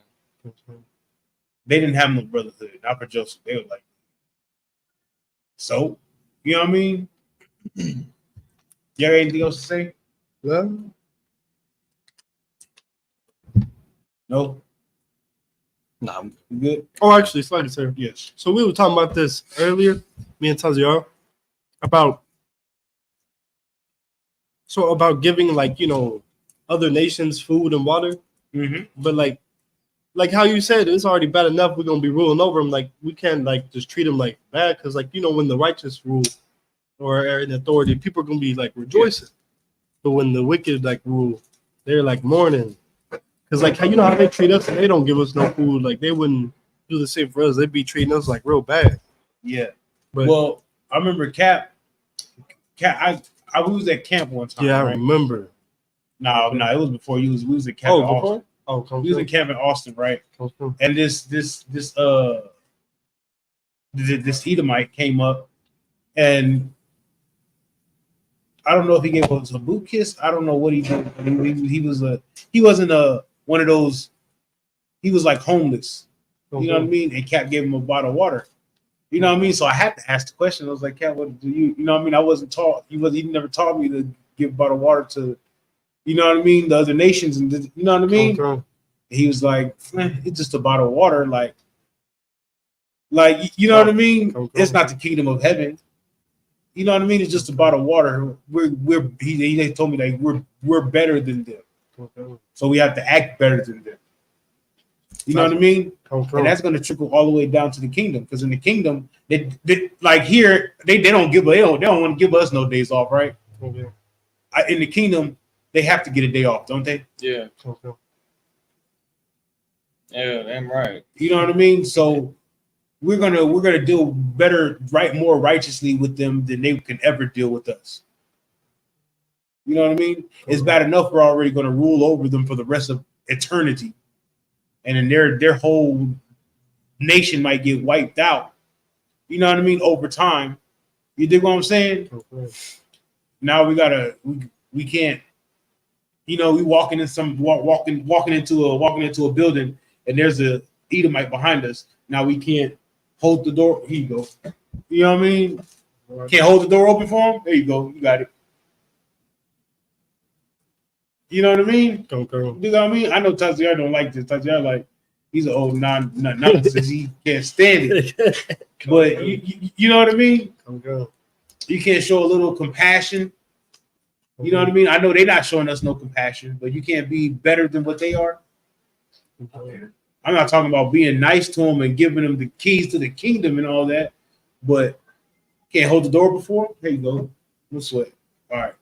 They didn't have no brotherhood. Not for Joseph. They were like, so, you know what I mean? You got anything else to say? Well, No? Nah, You good? oh, actually, slightly, sir. Yes. So we were talking about this earlier, me and Taziar, about giving, like, you know, other nations food and water, Mm-hmm. but like how you said, it's already bad enough. We're gonna be ruling over them. Like, we can't like just treat them like bad, because like, you know, when the righteous rule or are in authority, people are gonna be like rejoicing. But when the wicked like rule, they're like mourning, because like how, you know, how they treat us and they don't give us no food. Like, they wouldn't do the same for us. They'd be treating us like real bad. Yeah. But Well, I remember Cap, I was at camp one time. yeah, I right? remember. No, it was before you was. We was at camp. Oh, in Austin. before? Oh, come We was through. in camp in Austin, right? Come through. And this Edomite came up, and I don't know if he gave us a boot kiss. I don't know what he did. He wasn't one of those. He was like homeless. You know what I mean? And Cap gave him a bottle of water. You know what I mean? So I had to ask the question. I was like, Cap, what do you? You know what I mean? I wasn't taught. He never taught me to give a bottle of water to, you know what I mean, the other nations, and you know what I mean. He was like, it's just a bottle of water, like you know what I mean. It's not the kingdom of heaven. You know what I mean? It's just a bottle of water. They told me like we're better than them, so we have to act better than them. You know what I mean? And that's going to trickle all the way down to the kingdom, because in the kingdom, they like here they don't want to give us no days off, right? In the kingdom, they have to get a day off, don't they? yeah. Yeah, damn right. You know what I mean? So we're gonna deal better, more righteously with them than they can ever deal with us. You know what I mean? It's bad enough we're already gonna rule over them for the rest of eternity, and then their whole nation might get wiped out. You know what I mean? Over time, you dig what I'm saying? Now we can't. You know, we walking into a building, and there's a Edomite behind us. Now we can't hold the door. Here you go. You know what I mean? Can't hold the door open for him. There you go. You got it. You know what I mean? You know what I mean? I know Taziar don't like this. Taziar like, he's an old nonsense. He can't stand it. But you know what I mean? You can't show a little compassion. You know what I mean? I know they're not showing us no compassion, but you can't be better than what they are. I'm not talking about being nice to them and giving them the keys to the kingdom and all that, but can't hold the door before them? Here you go. No sweat. All right.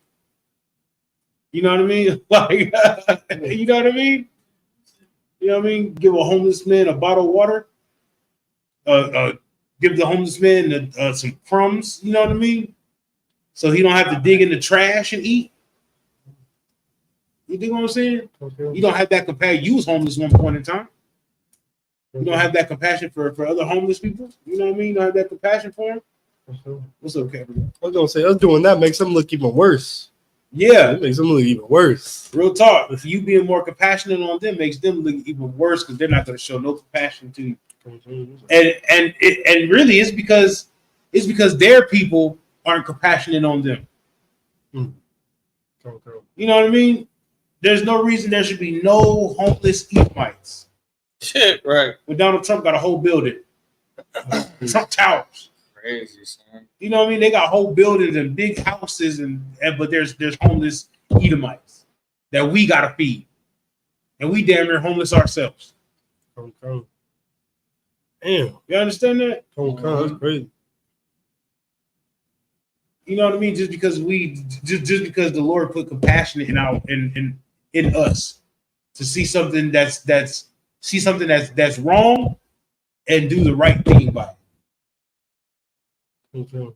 You know what I mean? Like, you know what I mean? You know what I mean? Give a homeless man a bottle of water. Give the homeless man some crumbs. You know what I mean? So he don't have to dig in the trash and eat. You think what I'm saying? You don't have that compassion. You was homeless one point in time. You don't have that compassion for other homeless people. You know what I mean? You don't have that compassion for them. What's up, Kevin? I was gonna say, us doing that makes them look even worse. Yeah, It makes them look even worse. real talk. If you being more compassionate on them makes them look even worse, because they're not going to show no compassion to you. And really, it's because their people aren't compassionate on them. You know what I mean? There's no reason there should be no homeless Edomites. Shit, right. But Donald Trump got a whole building. Trump Towers. Crazy, son. You know what I mean? They got whole buildings and big houses, but there's homeless Edomites that we gotta feed, and we damn near homeless ourselves. Come. Damn. You understand that? Come. That's crazy. You know what I mean? Just because the Lord put compassion in us to see something that's wrong and do the right thing by it. Okay.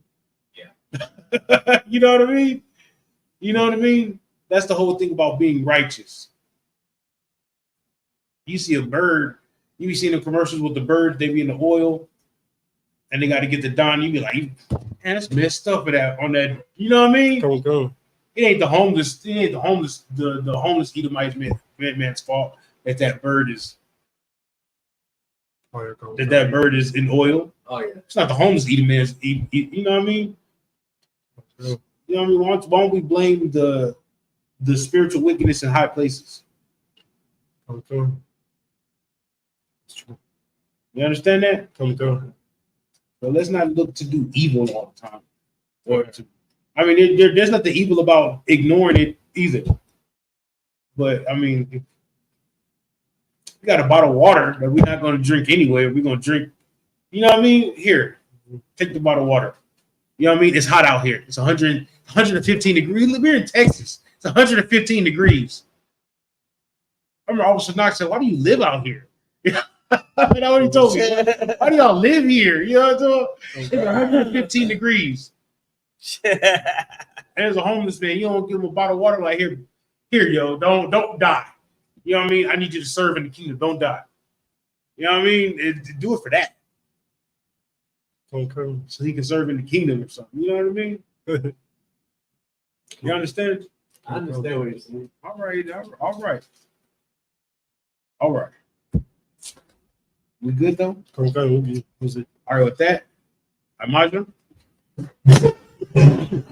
You know what I mean? You know what I mean? That's the whole thing about being righteous. You see a bird, you be seeing the commercials with the birds, they be in the oil, and they got to get the Don. You be like, man, that's messed up for that on that. You know what I mean? Come. It ain't the homeless. It ain't the homeless. The homeless Edomite man's fault that bird is Oh, yeah, come. that bird is in oil. Oh yeah. It's not the homeless Edomite. You know what I mean? Come. You know what I mean? Why don't we blame the spiritual wickedness in high places? Come. It's true. You understand that? Come. But let's not look to do evil all the time. There's nothing evil about ignoring it either. But I mean, if we got a bottle of water that we're not going to drink anyway. We're going to drink. You know what I mean? Here, take the bottle of water. You know what I mean? It's hot out here. It's 115 degrees. We're in Texas. It's 115 degrees. I remember Officer Knox said, "Why do you live out here?" That's what he told me. Why do y'all live here? You know what I'm saying? It's 115 degrees. And as a homeless man, you don't give him a bottle of water like here, yo, don't die. You know what I mean? I need you to serve in the kingdom. Don't die. You know what I mean? Do it for that. Come. So he can serve in the kingdom or something. You know what I mean? You understand? I understand what you're saying. All right. We good though? Come. Who's it? All right, with that, Imagine. I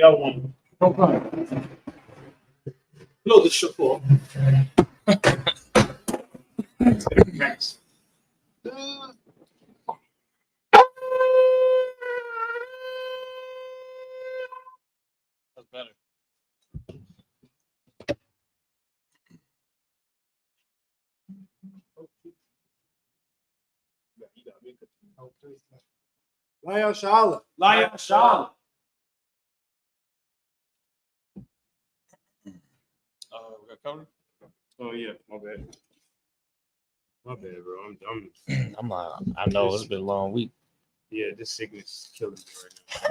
got one. Blow the shofar. Thanks. That's better. Lion Charlotte. Lion Charlotte. We got covered. Oh yeah, my bad. My bad, bro. I know it's been a long week. Yeah, this sickness is killing me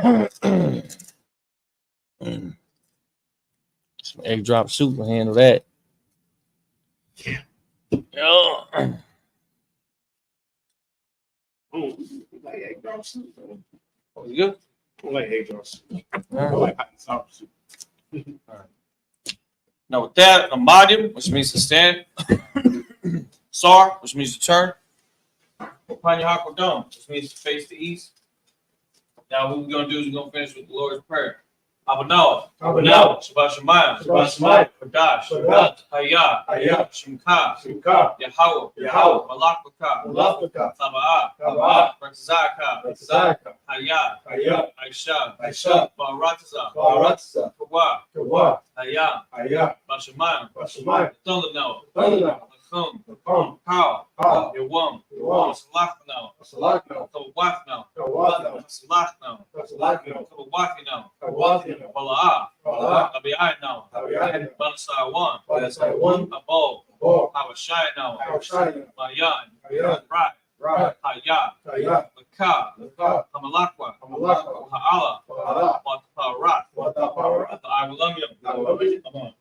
right now. Some egg drop soup will handle that. Yeah. Oh. Oh, you like egg drop soup? Oh, you good? I don't like egg drop soup. I All right. like hot and sour soup. Now with that, Amadim, which means to stand. Sar, which means to turn. Panyahakodam, which means to face the east. Now what we're going to do is we're going to finish with the Lord's Prayer. Abanawa. Shabbat Shemayim. Kodash. Hayah. Shimka. Yahweh. Malakbaka. Taba'ah. Ratzaka. Hayah. Aisha. Barataza. Kawa. Hayah. Bashamayim. Thundernoah. Lakum. Power. Yawam. Salakno. Kawafno. Salakno. Kawafino. Balaa. Abiyaino. Banasai one. Abo. Hawashino. Mayan. Right. Hayah. Laka. Hamalakwa. Ha'ala. Wataparat. Iwalamyam. Come on.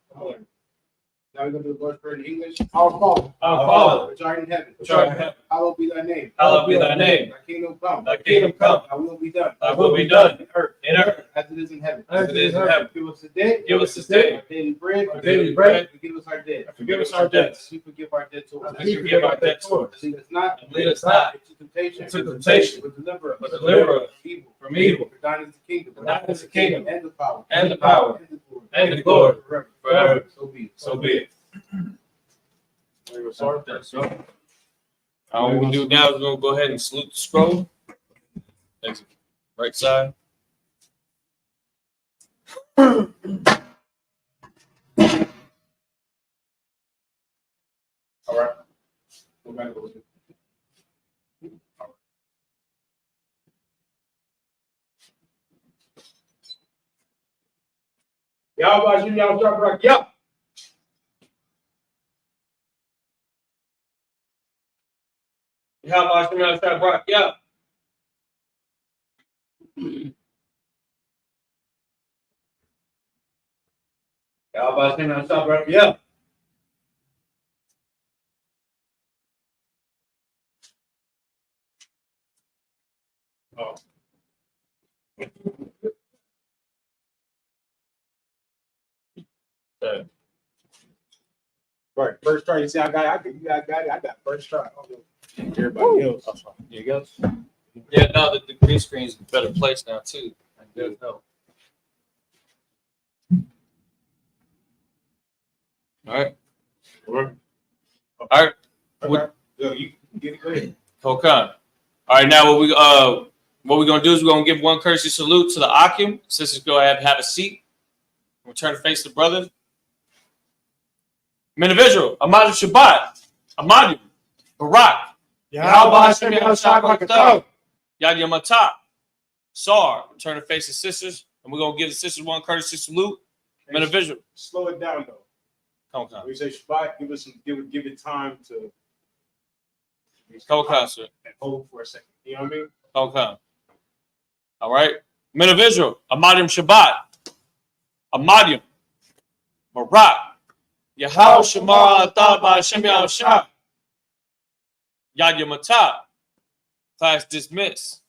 Now we're going to do the Lord's Prayer in English. Our Father, which art in heaven. Hallowed be thy name. Thy kingdom come. Thy will be done. In earth. As it is in heaven. Give us this day. Our daily bread. Forgive us our debts. We forgive our debts to us. Lead us not into temptation. But deliver us from evil. For thine is the kingdom. And the power. And the glory. Forever. So be it. So be it. Sorry. What we do now is we're gonna go ahead and salute the scroll. Exit. Right side. All right. We're gonna go with it. Y'all watch you, y'all start right. Yep. How about you start right? Yeah. Y'all about you start right? Yeah. Oh. Okay. Right. First try. You see, I got it. I got first try. Everybody else. You go. Yeah, no, the green screen's in a better place now too. Good help. All right. All right. Okay. Yo, you get it. Go ahead. Okay. All right. Now what we're gonna do is we're gonna give one courtesy salute to the Akim. Sisters, go ahead and have a seat. We'll turn to face the brothers. Men of Israel, Ahmad Shabbat, Ahmad Barak, Yahweh Hashem Yahshua Yad Yamatah, Sar. Turn to face the sisters, and we're gonna give the sisters one courtesy salute. Men of Israel. Slow it down though. Come on, We say Shabbat, give it time to come on, sir. and hold for a second. You know what I mean? Okay. All right. Men of Israel, Amadim Shabbat, Amadim, Barak, Yahweh Shemar Atah Ba'Hashem Yahushua, Yad Yamatah. Class dismissed.